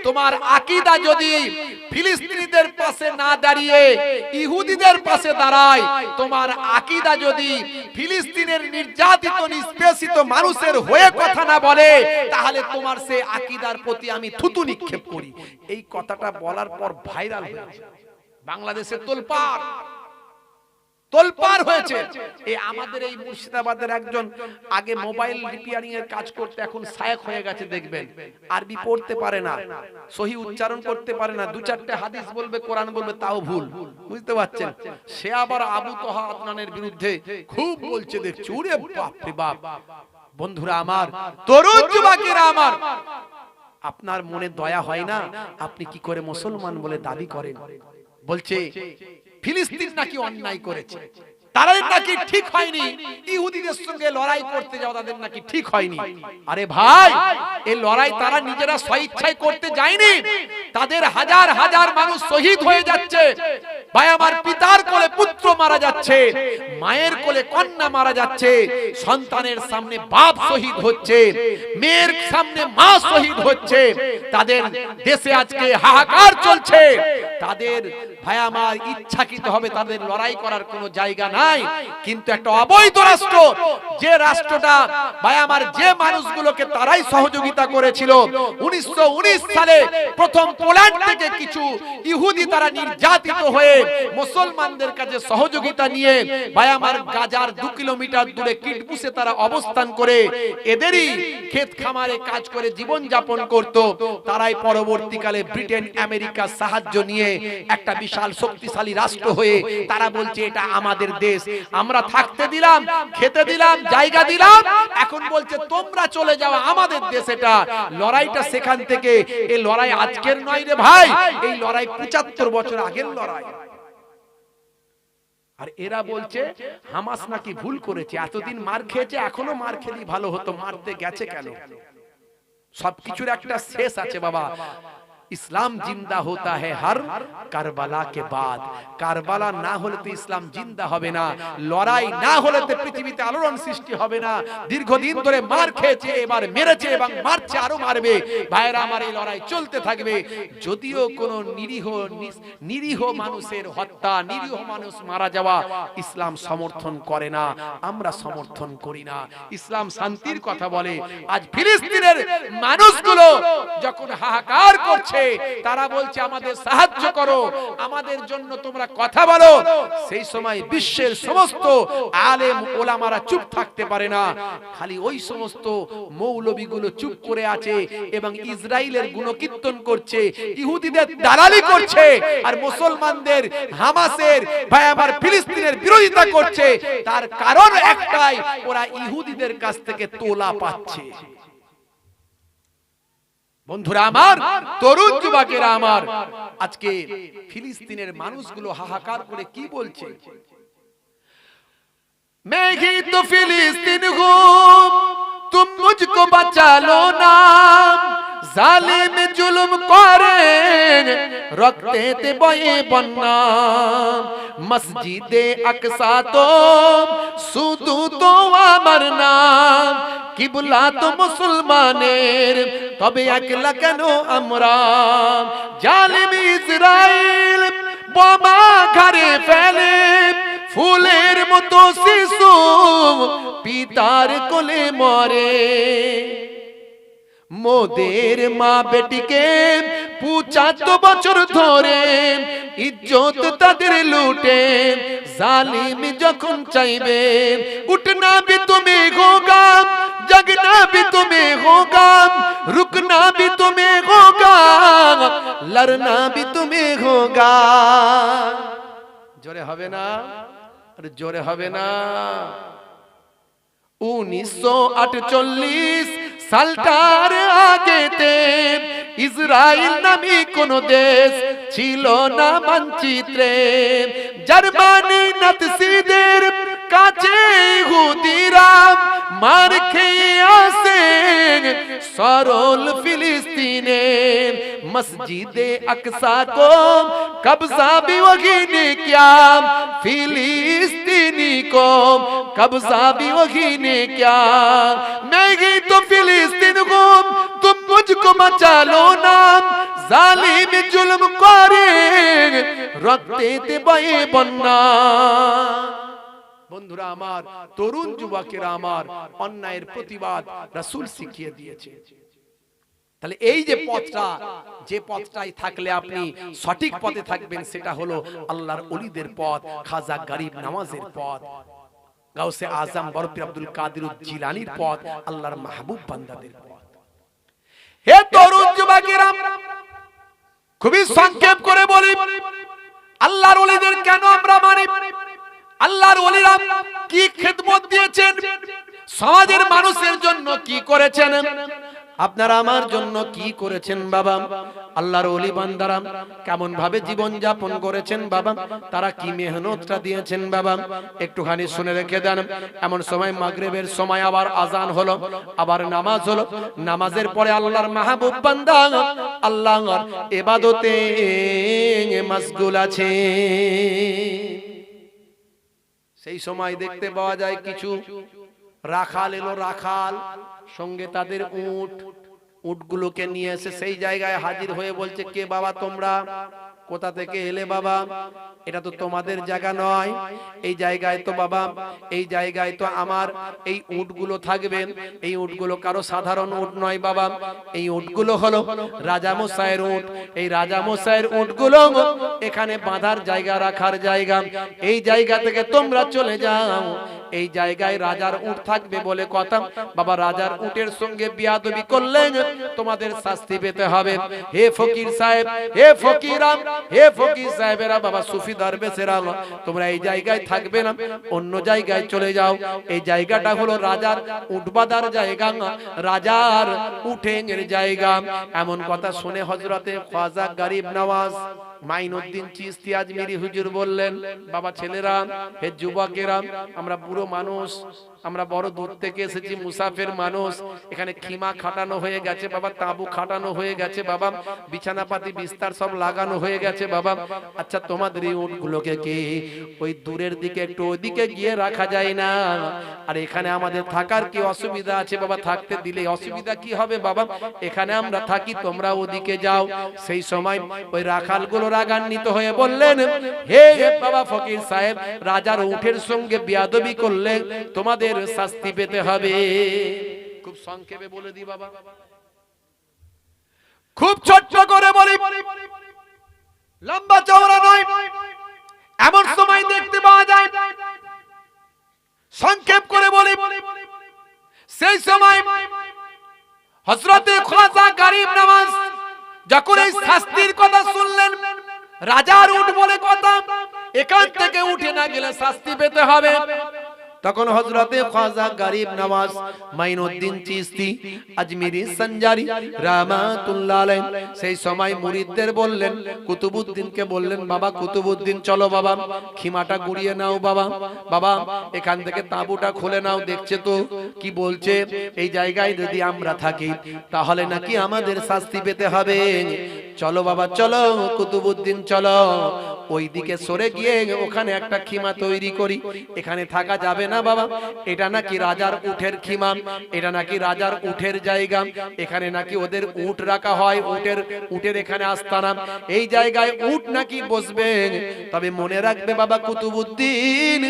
তোমার আকীদা যদি ফিলিস্তিনিদের পাশে না দাঁড়িয়ে ইহুদিদের পাশে দাঁড়ায়, তোমার আকীদা যদি ফিলিস্তিনের নির্যাতিত নিষ্পেষিত মানুষের হয়ে কথা না বলে, তাহলে তোমার সে আকীদার প্রতি আমি থুতু নিক্ষেপ করি। এই কথাটা বলার পর ভাইরাল হয়েছে বাংলাদেশে তোলপাড়। তোলপাড় হয়েছে। এই আমাদের এই মুর্শিদাবাদের একজন আগে মোবাইল রিপেয়ারিং এর কাজ করতে, এখন শায়েখ হয়ে গেছে, দেখবেন আরবি পড়তে পারে না, সহি উচ্চারণ করতে পারে না, দু চারটে হাদিস বলবে, কোরআন বলবে, তাও ভুল, বুঝতে পারছেন? সে আবার আবু তহা আদনানের বিরুদ্ধে খুব বলছে, দেখছি, ওরে বাপ রে বাপ। বন্ধুরা আমার, তরুণ যুবকেরা আমার, আপনার মনে দয়া হয় না? আপনি কি করে মুসলমান বলে দাবি করেন? বলছে ফিলিস্তিন নাকি অন্যায় করেছে, তাদের নাকি ঠিক হয়নি, ইহুদিদের সঙ্গে লড়াই করতে যাওয়া তাদের নাকি ঠিক হয়নি। আরে ভাই, এই লড়াই তারা নিজেরা স্বেচ্ছায় করতে যায়নি, তাদের হাজার হাজার মানুষ শহীদ হয়ে যাচ্ছে। ভাই আমার, পিতার কোলে পুত্র মারা যাচ্ছে, মায়ের কোলে কন্যা মারা যাচ্ছে, সন্তানের সামনে বাপ শহীদ হচ্ছে, মেয়ের সামনে মা শহীদ হচ্ছে, তাদের দেশে আজকে হাহাকার চলছে। তাদের ভাই আমার ইচ্ছাকৃত হবে তাদের লড়াই করার কোনো জায়গা নাই, কিন্তু একটা অবৈধ রাষ্ট্র, যে রাষ্ট্রটা ভাই আমার, যে মানুষগুলোকে তারাই সহযোগিতা করেছিল 1919 সালে প্রথম পোল্যান্ড থেকে কিছু ইহুদি তারা নির্যাতিত হয়ে মুসলমানদের কাছে সহযোগিতা নিয়ে ভাই আমার গাজার 2 কিলোমিটার দূরে কিটবুসে তারা অবস্থান করে এদেরই ক্ষেত খামারে কাজ করে জীবন যাপন করত, তারাই পরবর্তীকালে ব্রিটেন আমেরিকার সাহায্য নিয়ে একটা বিশাল শক্তিশালী রাষ্ট্র হয়ে তারা বলছে এটা আমাদের দেশ, আমরা থাকতে দিলাম, খেতে দিলাম, জায়গা দিলাম, এখন বলছে তোমরা চলে যাও আমাদের দেশ। এটা লড়াইটা সেখান থেকে, এই লড়াই আজকের নয় রে ভাই, এই লড়াই 75 বছর আগের লড়াই। আর এরা বলছে হামাস নাকি ভুল করেছে, এতদিন মার খেয়েছে, এখনো মার খেলি ভালো হতো, মারতে গেছে কেন? সবকিছুর একটা শেষ আছে বাবা। ইসলাম জিন্দা होता है हर কারবালা के बाद। কারবালা না হলে তো ইসলাম জিন্দা হবে না, লড়াই না হলে তো পৃথিবীতে আলোড়ন সৃষ্টি হবে না। দীর্ঘদিন ধরে মার খেয়েছে, এবার মেরেছে এবং মারছে, আরো মারবে। ভাইরা আমার, এই লড়াই চলতে থাকবে। যদিও কোন নিরীহ মানুষের হত্যা, নিরীহ মানুষ মারা যাওয়া ইসলাম সমর্থন করে না, আমরা সমর্থন করি না। ইসলাম শান্তির কথা বলে। আজ ফিলিস্তিনের মানুষগুলো যখন হাহাকার করছে, তারা বলছে আমাদের সাহায্য করো, আমাদের জন্য তোমরা কথা বলো, সেই সময় বিশ্বের সমস্ত আলেম ওলামারা চুপ থাকতে পারে না। খালি ওই সমস্ত মৌলবীগুলো চুপ করে আছে এবং ইসরায়েলের গুণকীর্তন করছে, ইহুদিদের দালালি করছে, আর মুসলমানদের, হামাসের, ভাই আমার, ফিলিস্তিনের বিরোধিতা করছে। তার কারণ একটাই, ওরা ইহুদিদের কাছ থেকে তোলা পাচ্ছে। বন্ধুরা আমার, তরুণ যুবকেরা আমার, আজকে ফিলিস্তিনের মানুষগুলো হাহাকার করে কি বলছে? मैं ही तो फिलिस्तीन हूँ, तुम मुझको बचा लो ना, जालिम जुल्म करे रखते थे बये बन्ना, मस्जिदे अक्सा तो सुदू तो আমার নাম, কিবলা তো মুসলমানের, তবে একলা কেন আমরা? জালিম ইসরাইল বোমা ঘরে ফেলে, ফুলের মতো শিশু পিতার কোলে মরে, মোদের মা বেটিকে 75 বছর ধরে ইজ্জত তাদের লুটে, জালিম যখন চাইবে উঠনা भी तुम्हें होगा, जगना भी तुम्हें होगा, रुकना भी तुम्हें होगा, लड़ना भी तुम्हें होगा। জোরে হবে না? আরে জোরে হবে না? 1948 সালটার আগেতে ইসরায়েল নামে কোন দেশ ছিল না মানচিত্রে, জার্মানি নাৎসিদের কাছে ইহুদিরা মার খেয়ে আসে সরল ফিলিস্তিনে, मस्जिदे अक्सा को कब्जा भी वही ने किया, फिलिस्तीनी को कब्जा भी वही ने किया, मैं ही तो फिलिस्तीन हूँ, तुम मुझको बचा लो ना, जालिम जुल्म करे रखते थे बये बन्ना। বন্ধুরা আমার, তরুণ যুবকেরা আমার, অন্যায়ের প্রতিবাদ রাসূল শিখিয়ে দিয়েছে। তাহলে এই যে পথটা, যে পথটাই থাকলে আপনি সঠিক পথে থাকবেন, সেটা হলো আল্লাহর ওলিদের পথ, খাজা গরিব নওয়াজের পথ, গাউসে আজম বরফি আব্দুল কাদের জিলানীর পথ, আল্লাহর মাহবুব বান্দাদের পথ। হে তরুণ যুবকেরা, খুবই সংক্ষেপ করে বলি, আল্লাহর ওলিদের কেন আমরা মানি? আল্লাহর ওলিরা কি খেদমত দিয়েছেন, সমাজের মানুষের জন্য কি করেছেন, আপনারা আমার জন্য কি করেছেন বাবা? আল্লাহর ওলি বান্দারা কেমন ভাবে জীবন যাপন করেছেন বাবা, তারা কি মেহনতটা দিয়েছেন বাবা, একটুখানি শুনে রেখে দেন। এমন সময় মাগরিবের সময় আবার আজান হলো, আবার নামাজ হলো, নামাজের পরে আল্লাহর মাহবুব বান্দা আল্লাহর ইবাদতে মশগুল আছে। সেই সময় দেখতে পাওয়া যায় কিছু রাখাল এলো, রাখাল সঙ্গে তাদের উটগুলোকে নিয়ে এসে সেই জায়গায় হাজির হয়ে বলছে, কে বাবা তোমরা, কোথা থেকে এলে বাবা? এটা তো তোমাদের জায়গা নয়, এই জায়গায় তো বাবা, এই জায়গায় তো আমার এই উটগুলো থাকবে, এই উটগুলো কারো সাধারণ উট নয় বাবা, এই উটগুলো হলো রাজা মশাইয়ের উট, এই রাজা মশাইয়ের উটগুলো এখানে বাঁধার জায়গা, রাখার জায়গা, এই জায়গা থেকে তোমরা চলে যাও, এই জায়গায় রাজার উট থাকবে বলে কথা বাবা, রাজার উটের সঙ্গে বিয়াদবি করলে তোমাদের শাস্তি পেতে হবে। হে ফকির সাহেব, হে ফকিরাম, হে ফকির সাহেবেরা বাবা, সুফি দরবেশেরা, তোমরা এই জায়গায় থাকবে না, অন্য জায়গায় চলে যাও, এই জায়গাটা হলো রাজার উট বাঁধার জায়গা, রাজার উটের জায়গা। এমন কথা শুনে হযরতে খাজা গরিব নওয়াজ মাইনুদ্দিন চিশতি আজমিরি হুজুর বললেন, বাবা ছেলেরা, হে যুবকেরা, আমরা বুড়ো মানুষ, আমরা বড় দূর থেকে এসেছি, মুসাফির মানুষ, এখানে খিমা খাটানো হয়ে গেছে বাবা, তাঁবু খাটানো হয়ে গেছে বাবা, বিছানাপাতি বিস্তার সব লাগানো হয়ে গেছে বাবা, আচ্ছা তোমাদের এই উটগুলোকে কি ওই দূরের দিকে একটু ওইদিকে গিয়ে রাখা যায় না? আর এখানে আমাদের থাকার কি অসুবিধা আছে বাবা? থাকতে দিলে অসুবিধা কি হবে বাবা? এখানে আমরা থাকি, তোমরা ওদিকে যাও। সেই সময় ওই রাখালগুলো রাগান্বিত হয়ে বললেন, হে বাবা ফকির সাহেব, রাজার উটের সঙ্গে বিয়াদবি করলে তোমাদের শাস্তি পেতে হবে। খুব সংক্ষেপে বলে দি বাবা, খুব ছোট্ট করে বলি, লম্বা চওড়া নয়। এমন সময় দেখতে পাওয়া যায়, সংক্ষেপ করে বলি, সেই সময় হযরতে খাজা গরিব নওয়াজ যখন এই শাস্তির কথা শুনলেন, রাজার উট বলে কথা, এখান থেকে উঠে না গেলে শাস্তি পেতে হবে, তখন হযরতে খাজা গরিব নওয়াজ মাইনুদ্দিন চিশতি আজমিরি সঞ্জারি রাহমাতুল্লাহ আলাইহি সেই সময় মুরিদদের বললেন, কুতুবউদ্দিনকে বললেন, বাবা কুতুবউদ্দিন চলো বাবা, খিমাটা গুড়িয়ে নাও বাবা, বাবা এখান থেকে তাঁবুটা খুলে নাও, দেখছে তো কি বলছে, এই জায়গায় যদি আমরা থাকি তাহলে নাকি আমাদের শাস্তি পেতে হবে, চলো বাবা চলো, কুতুবউদ্দিন চলো, ওইদিকে সরে গিয়ে ওখানে একটা খিমা তৈরি করি, এখানে থাকা যাবে না বাবা, এটা নাকি রাজার উটের খিমা, এটা নাকি রাজার উটের জায়গা, এখানে নাকি ওদের উট রাখা হয়, উটের এখানে আস্তানা, এই জায়গায় উট নাকি বসবে, তবে মনে রাখবে বাবা কুতুবউদ্দিন,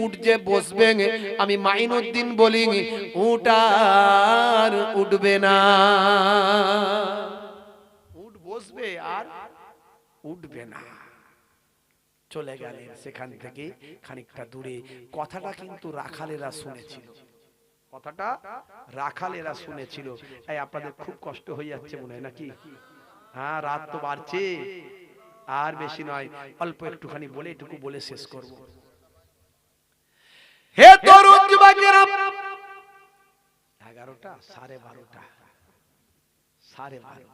উট যে বসবে, আমি মাইনুদ্দিন বলি, উট আর উঠবে না, উট বসবে আর উঠবে না। চলে গেলেন সেখান থেকে খানিকটা দূরে। কথাটা কিন্তু রাখালেরা শুনেছিল, কথাটা রাখালেরা শুনেছিল। এই আপনাদের খুব কষ্ট হয়ে যাচ্ছে মনে হয় নাকি? হ্যাঁ, রাত তো বাড়ছে, আর বেশি নয়, অল্প একটুখানি বলে এটুকু বলে শেষ করব। হে তরুণ যুবকেরা, 11টা 12:30, 12:30,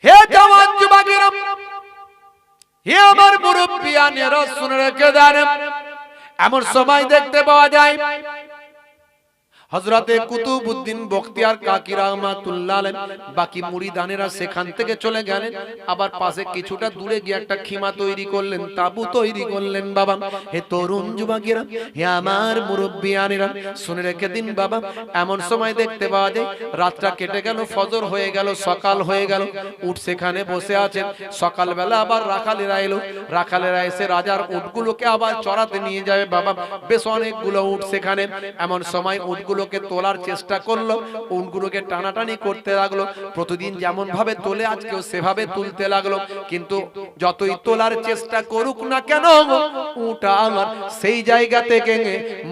হে জওয়ান যুবকেরা, হে আমার মুরব্বিয়ানেরা শুনে রেখে দেন, এমন সময় দেখতে পাওয়া যায় হযরতে কুতুবউদ্দিন বখতিয়ার কাকি রাহমাতুল্লাহ আলাইহি বাকি মুরিদানেরা সেখান থেকে চলে গেলেন, আবার পাশে কিছুটা দূরে গিয়ে একটা খিমা তৈরি করলেন, তাবু তৈরি করলেন। বাবা হে তরুণ যুবকেরা, হে আমার মুরব্বিয়ানেরা শুনে রেখে দিন বাবা, এমন সময় দেখতে পাওয়া যায় রাতটা কেটে গেল, ফজর হয়ে গেল, সকাল হয়ে গেল, উট সেখানে বসে আছেন। সকালবেলা আবার রাখালেরা এলো, রাখালেরা এসে রাজার উটগুলোকে আবার চড়াতে নিয়ে যাবে বাবা, বেশ অনেকগুলো উট সেখানে। এমন সময় উটগুলো উটগুলোকে তোলার চেষ্টা করলো, উটগুলোকে টানাটানি করতে লাগলো। প্রতিদিন যেমন ভাবে তোলে আজকেও সেভাবে তুলতে লাগলো, কিন্তু যতই তোলার চেষ্টা করুক না কেন উট আমার সেই জায়গা থেকে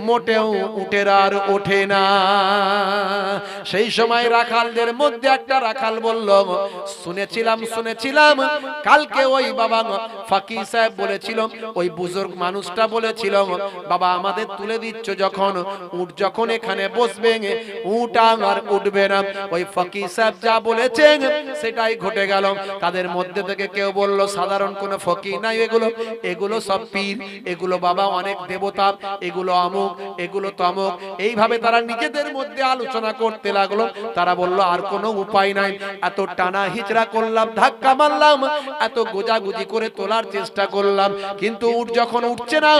মোটেও উটের আর ওঠে না। সেই সময় রাখালদের মধ্যে একটা রাখাল বলল, শুনেছিলাম কালকে ওই বাবা ফকির সাহেব বলেছিল, ওই বুজুর্গ মানুষটা বলেছিল, বাবা আমাদের তুলে দিচ্ছ যখন, উট যখন এখানে বসবে উট আর উঠবে না। ওই ফকির সাহেব যা বলেছেন সেটাই ঘটে গেল। তাদের মধ্যে থেকে কেউ বলল, সাধারণ কোন ফকির নাই, এগুলো সব পীর, এগুলো বাবা অনেক দেবতা, এগুলো অমুক, এগুলো তমুক। এইভাবে তারা নিজেদের মধ্যে আলোচনা করতে লাগলো। তারা বলল আর কোনো উপায় নাই, এত টানা হিচড়া করলাম, ধাক্কা মারলাম, এত গোজাগুজি করে তোলার চেষ্টা করলাম, কিন্তু উট যখন উঠছে না,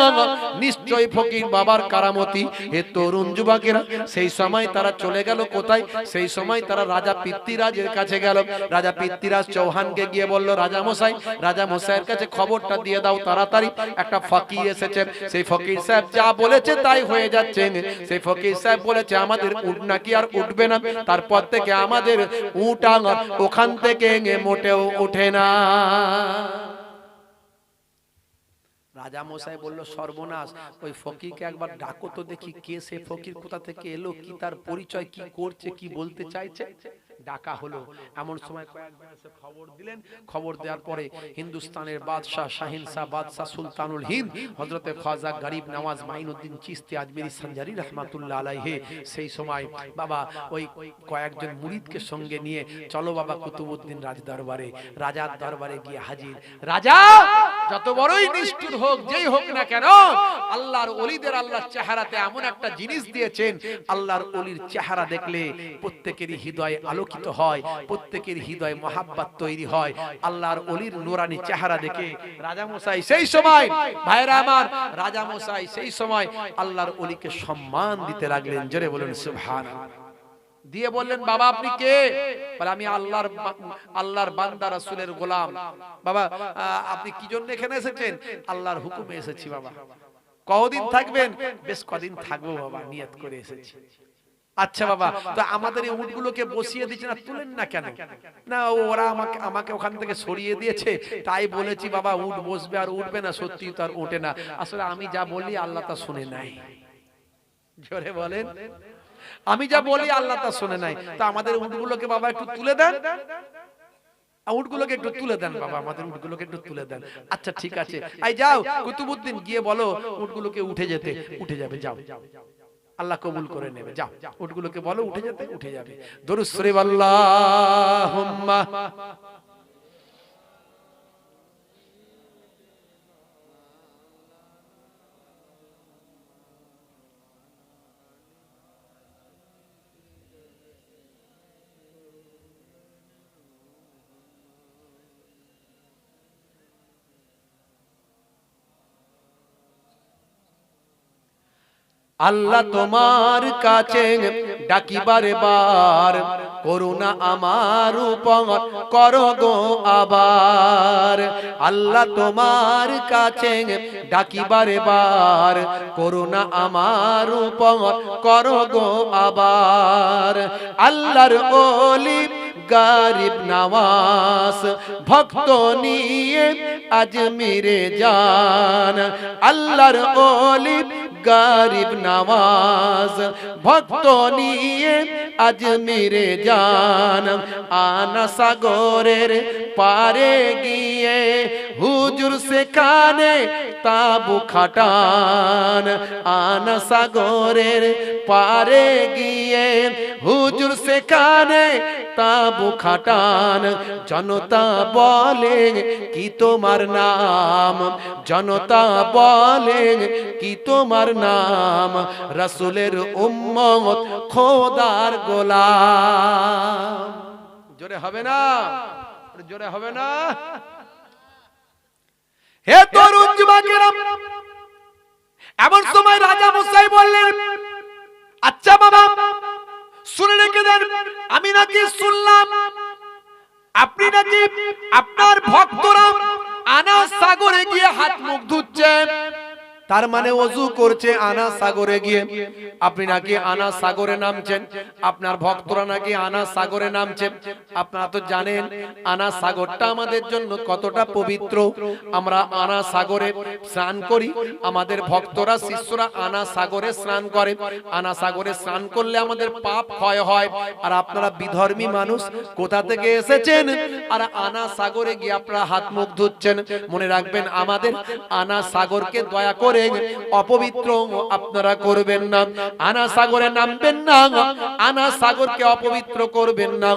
নিশ্চয়ই ফকির বাবার কারামতি। হে তরুণ যুবকেরা, সেই সময় তারা চলে গেল কোথায়? সেই সময় তারা রাজা পৃথ্বীরাজের কাছে গেল। রাজা পৃথ্বীরাজ চৌহানকে গিয়ে বলল, রাজা মশাইয়ের কাছে খবরটা দিয়ে দাও তাড়াতাড়ি, একটা ফকির এসেছে। সেই ফকির সাহেব যা বলেছে তাই হয়ে যাচ্ছে। সেই ফকির সাহেব বলেছে আমাদের উট নাকি আর উঠবে না, তারপর থেকে আমাদের উট ওখান থেকে মোটেও ওঠে না। রাজা মশাই বলল, সর্বনাশ, ওই ফকিরকে একবার ডাকো তো দেখি, কে সে ফকির, কোথা থেকে এলো, কি তার পরিচয়, কি করছে, কি বলতে চাইছে। ডাকা হলো। এমন সময় কয়েকজন এসে খবর দিলেন। খবর দেওয়ার পরে হিন্দুস্তানের বাদশাহ, শাহিনশাহ বাদশাহ, সুলতানুল হিন্দ হযরতে খাজা গরিব নওয়াজ মাইনুদ্দিন চিশতি আজমেরি সঞ্জারি রাহমাতুল্লাহ আলাইহি, সেই সময় বাবা ওই কয়েকজন মুরিদকে সঙ্গে নিয়ে চলো বাবা কুতুবউদ্দিন রাজ দরবারে। রাজার দরবারে গিয়ে হাজির। রাজা যত বড়ই নিষ্ঠুর হোক, যেই হোক না কেন, আল্লাহর ওলিদের আল্লাহর চেহারাতে এমন একটা জিনিস দিয়েছেন, আল্লাহর ওলির চেহারা দেখলে প্রত্যেকেরই হৃদয় আলোকিত হয়, প্রত্যেকের হৃদয় মহাব্বত তৈরি হয়। আল্লাহর ওলির নূরানি চেহারা দেখে রাজা মশাই সেই সময়, ভাইরা আমার, রাজা মশাই সেই সময় আল্লাহর ওলিকে সম্মান দিতে লাগলেন। জোরে বলুন সুবহানাল্লাহ। দিয়ে বললেন, বাবা আপনি কে? বলে আমি আল্লাহর বান্দা, রাসূলের গোলাম। বাবা আপনি কি জন্য এখানে এসেছেন? আল্লাহর হুকুমে এসেছি বাবা। কতদিন থাকবেন? বেশ কদিন থাকবো বাবা, নিয়ত করে এসেছি। আচ্ছা বাবা, তো আমাদের এই উটগুলোকে বসিয়ে দিচ্ছেন, না তুলেন না কেন? না ওরা আমাকে ওখান থেকে সরিয়ে দিয়েছে, তাই বলেছি বাবা উট বসবে আর উঠবে না। সত্যি তো আর ওঠে না। আসলে আমি যা বলি আল্লাহ তা শুনে নাই। জোরে বলেন, আমি যা বলি আল্লাহ তা শুনে নাই। তা আমাদের উটগুলোকে বাবা একটু তুলে দেন, উটগুলোকে একটু তুলে দেন বাবা, আমাদের উটগুলোকে একটু তুলে দেন। আচ্ছা ঠিক আছে, এই যাও কুতুবউদ্দিন, গিয়ে বলো উটগুলোকে উঠে যেতে। উঠে যাবে, যাও, আল্লাহ কবুল করে নেবে। যাও, উটগুলোকে বলো উঠে যেতে, উঠে যাবে। দরুদ শরীফ আল্লাহুম্মা। আল্লাহ তোমার কাছে ডাকি বারে বার, করুণা আমার উপর করো গো আবার। আল্লাহ তোমার কাছে ডাকি বারে বার, করুণা আমার উপর করো গো আবার। আল্লাহর ওলি গরিব নওয়াজ ভক্ত নিয়ে আজমিরে যান। আল্লাহর ওলি গরিব নওয়াজ ভক্ত নিয়ে আজমিরে যান। আনা সাগরের পারে গিয়ে হুজুর সেখানে তাবু খাটান। আনা সাগরের পারে গিয়ে হুজুর সেখানে তাবু খাটান। জনতা বলে কি তোমার নাম? জনতা বলে কি তোমার নাম? রাসূলের উম্মত খোদার গোলাম। জোরে হবে না? জোরে হবে না? হে তরুণ যুবকেরা, এমন সময় রাজা মশাই বললেন, আচ্ছা বাবা শুনে রেখে দেন, আমি নাকি শুনলাম আপনি নাকি আপনার ভক্তরা আনা সাগরে গিয়ে হাত মুখ ধুচ্ছে। তার মানে ওযু করছে আনা সাগরে গিয়ে। আপনি নাকি আনা সাগরে নামছেন, আপনার ভক্তরা নাকি আনা সাগরে নামছে। আপনারা তো জানেন আনা সাগরটা আমাদের জন্য কতটা পবিত্র। আমরা আনা সাগরে স্নান করি, আমাদের ভক্তরা শিষ্যরা আনা সাগরে স্নান করে। আনা সাগরে স্নান করলে আমাদের পাপ ক্ষয় হয়। আর আপনারা বিধর্মী মানুষ কোথা থেকে এসেছেন আর আনা সাগরে গিয়ে আপনারা হাত মুখ ধুচ্ছেন। মনে রাখবেন আমাদের আনা সাগরকে দয়া করে অপবিত্র আপনারা করবেন না, আনা সাগরে নামবেন না, আনা সাগরকে অপবিত্র করবেন না।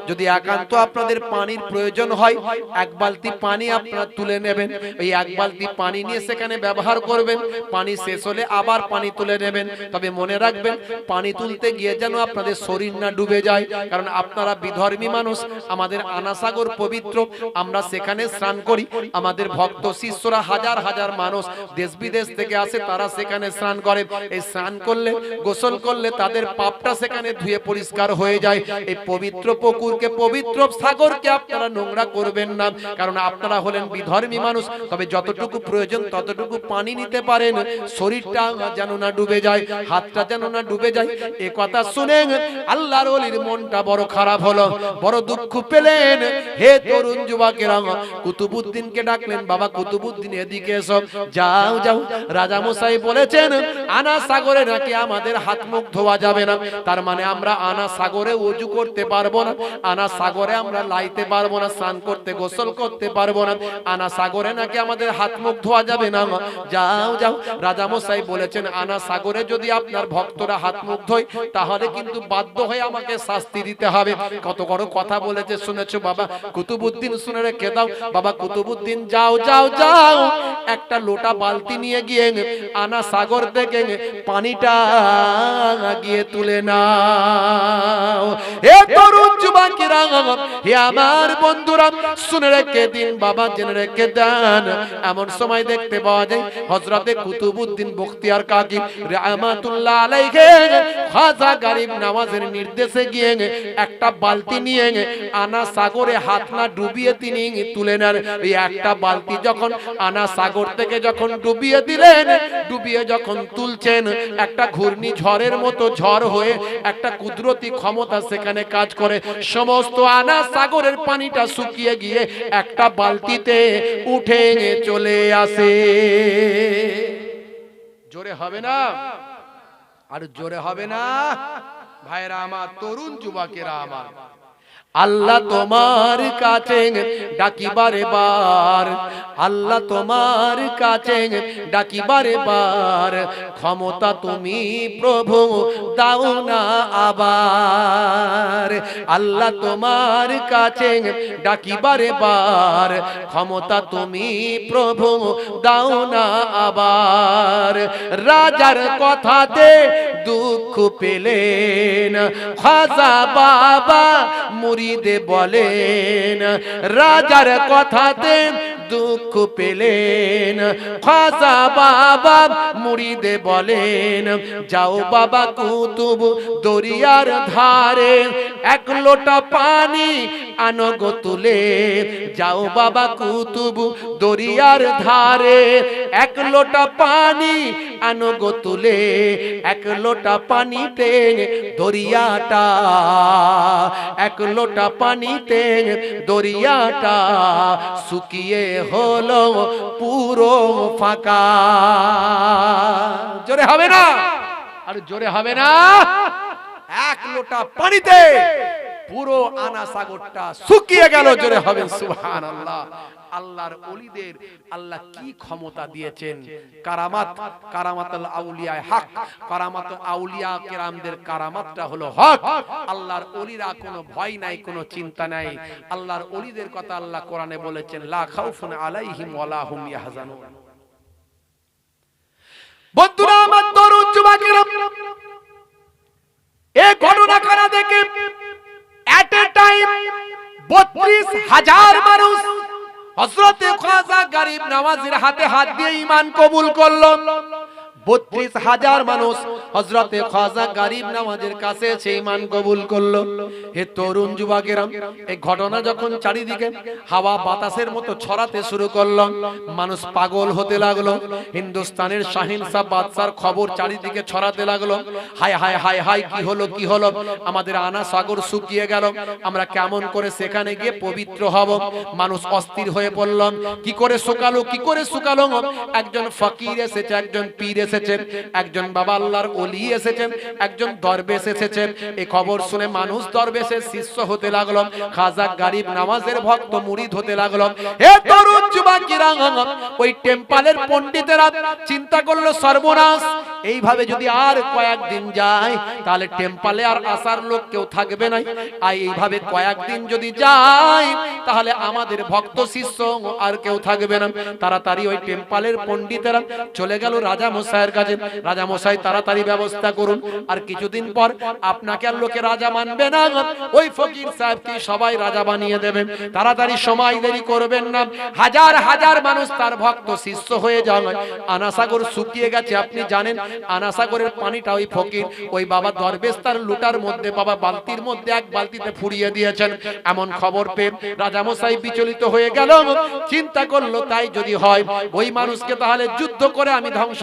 যদি একান্ত আপনাদের পানির প্রয়োজন হয়, এক বালতি পানি আপনারা তুলে নেবেন, এই এক বালতি পানি নিয়ে সেখানে ব্যবহার করবেন। পানি শেষ হলে আবার পানি তুলে নেবেন। তবে মনে রাখবেন পানি তুলতে গিয়ে যেন আপনাদের শরীর না ডুবে যায়, কারণ আপনারা বিধর্মী মানুষ। আমাদের আনা সাগর পবিত্র, আমরা সেখানে স্নান করি। আমাদের ভক্ত শিষ্যরা হাজার হাজার মানুষ দেশ বিদেশ থেকে আসে, তারা সেখানে স্নান করে। এই স্নান করলে, গোসল করলে তাদের পাপটা সেখানে ধুয়ে পরিষ্কার হয়ে যায়। এই পবিত্র পুকুরকে, পবিত্র সাগরকে আপনারা নোংরা করবেন না, কারণ আপনারা হলেন বিধর্মী মানুষ। তবে যতটুকু প্রয়োজন ততটুকু পানি নিতে পারেন, শরীরটা যেন না ডুবে যায়, হাতটা যেন না ডুবে যায়। এই কথা শুনে আল্লাহর ওলির মনটা বড় খারাপ হলো, বড় দুঃখ পেলেন। হে তরুণ যুবকেরা, কুতুবউদ্দিনকে ডাকলেন, বাবা কুতুবউদ্দিন এদিকে এসো। যাও যাও, রাজা মশাই বলেছেন আনা সাগরে নাকি আমাদের হাত মুখ ধোয়া যাবে না। তার মানে আমরা আনা সাগরে ওযু করতে পারবো না, আনা সাগরে আমরা লাইতে পারবো না, স্নান করতে গোসল করতে পারবো না। আনা সাগরে নাকি আমাদের হাত মুখ ধোয়া যাবে না। যাও যাও, রাজা মশাই বলেছেন আনা সাগরে যদি আপনার ভক্তরা হাত মুখ ধোয় তাহলে কিন্তু বাধ্য হয়ে আমাকে শাস্তি দিতে হবে। কত বড় কথা বলেছে শুনেছো বাবা কুতুবউদ্দিন, শুনে রেখে দাও। বাবা কুতুবউদ্দিন যাও যাও যাও, একটা লোটা বালতি নিয়ে গিয়ে আনা সাগর থেকে পানিটা গিয়ে তুলে নাও। হে তরুণ যুবকেরা, হে আমার বন্ধুরা, শুনে রেখে দিন বাবা, জেনে রেখে দেন। এমন সময় দেখতে পাওয়া যায় হযরতে কুতুবউদ্দিন বখতিয়ার কাকি রাহমাতুল্লাহ আলাইহি খাজা গরিব নওয়াজের নির্দেশে গিয়ে একটা বালতি নিয়ে আনা সাগরে হাত না ডুবিয়ে তিনি তুলে নেন। এই একটা বালতি যখন আনা সাগর থেকে যখন ডুবিয়ে দিলেন, ডুবিয়ে যখন তুলছেন, একটা ঘূর্ণি ঝড়ের মতো ঝড় হয়ে একটা কুদরতি ক্ষমতা সেখানে কাজ করে। সমস্ত আনা সাগরের পানিটা শুকিয়ে গিয়ে একটা বালতিতে উঠে চলে আসে। জোরে হবে না? আর জোরে হবে না? ভাইরা আমার, তরুণ যুবকেরা আমার, আল্লাহ তোমার কাছে ডাকিবারে বার, আল্লাহ তোমার কাছে ডাকিবারে বার, ক্ষমতা তুমি প্রভু দাও না আবার। আল্লাহ তোমার কাছে ডাকিবারে বার, ক্ষমতা তুমি প্রভু দাও না আবার। রাজার কথাতে দুঃখ পেলেন খাজা বাবা মুরিদে বলেন, রাজার কথাতে দুঃখ পেলেন খাজা বাবা মুরিদে বলেন, যাও বাবা কুতুব দরিয়ার ধারে এক লোটা পানি আনো গো তুলে। যাও বাবা কুতুব দরিয়ার ধারে এক লোটা পানি আনো গো তুলে। এক লোটা পানিতে দরিয়াটা, এক লোটা পানিতে দরিয়াটা শুকিয়ে হলো পুরো ফাঁকা। জোরে হবে না? আর জোরে হবে না? এক লোটা পানিতে পুরো আনা সাগরটা শুকিয়ে গেল। জোরে হবে সুবহানাল্লাহ। আল্লাহর ওলিদের আল্লাহ কি ক্ষমতা দিয়েছেন। কারামাত, কারামাতুল আউলিয়া হক, কারামাতুল আউলিয়া কেরামদের কারামাতটা হলো হক। আল্লাহর ওলিরা কোনো ভয় নাই, কোনো চিন্তা নাই। আল্লাহর ওলিদের কথা আল্লাহ কোরআনে বলেছেন, লা খাউফুন আলাইহিম ওয়ালা হুম ইয়াহজানুন। বন্ধুরা আমার, তরুণ যুবকেরা, এই ঘটনা কারা দেখে এট এ টাইম ৩২,০০০ মানুষ হযরতে খাজা গরিব নওয়াজের হাতে হাত দিয়ে ঈমান কবুল করলো। 32,000 মানুষ হযরতে খাজা গরিব নওয়াজের কাছে এসে ঈমান কবুল করলো। হে তরুণ যুবকেরা, এই ঘটনা যখন চারিদিকে হাওয়া বাতাসের মতো ছড়াতে শুরু করলো, মানুষ পাগল হতে লাগলো। হিন্দুস্তানের শাহিনশাহ বাদশার খবর চারিদিকে ছড়াতে লাগলো। হায় হায় হায় হায়, কি হলো কি হলো, আমাদের আনা সাগর শুকিয়ে গেল, আমরা কেমন করে সেখানে গিয়ে পবিত্র হব। মানুষ অস্থির হয়ে পড়ল, কি করে শুকালো কি করে শুকালো। একজন ফকির এসেছে, একজন পীর এসেছেন, একজন বাবা আল্লাহর ওলি এসেছেন, একজন দরবেশ এসেছেন। এই খবর শুনে মানুষ দরবেশের শিষ্য হতে লাগলো, খাজা গরিব নওয়াজের ভক্ত মুরিদ হতে লাগলো। হে তরুণ যুবকেরা, ওই টেম্পলের পণ্ডিতেরা চিন্তা করলো সর্বনাশ, এইভাবে যদি আর কয়েকদিন যায় তাহলে টেম্পলে আর আসার লোক কেউ থাকবে না। আর এইভাবে কয়েকদিন যদি যায় তাহলে আমাদের ভক্ত শিষ্য আর কেউ থাকবে না। তাড়াতাড়ি ওই টেম্পলের পণ্ডিতেরা চলে গেল রাজা মশাইয়ের কাছে। রাজা মশাই, তাড়াতাড়ি ব্যবস্থা করুন, আর কিছুদিন পর আপনাকে আর লোকে রাজা মানবে না, ওই ফকির সাহেবকে সবাই রাজা বানিয়ে দেবেন। তাড়াতাড়ি সময় দেরি করবেন না। হাজার হাজার মানুষ তার ভক্ত শিষ্য হয়ে যায়। আনাসাগর শুকিয়ে গেছে, আপনি জানেন আনাসাগরের পানিটা ওই ফকির, ওই বাবা দরবেশ তার লুটার মধ্যে, বাবা বালতির মধ্যে এক বালতিতে ফুরিয়ে দিয়েছেন। এমন খবর পেয়ে রাজামশাই বিচলিত হয়ে গেল, চিন্তা করলো তাই যদি হয় ওই মানুষকে তাহলে যুদ্ধ করে আমি ধ্বংস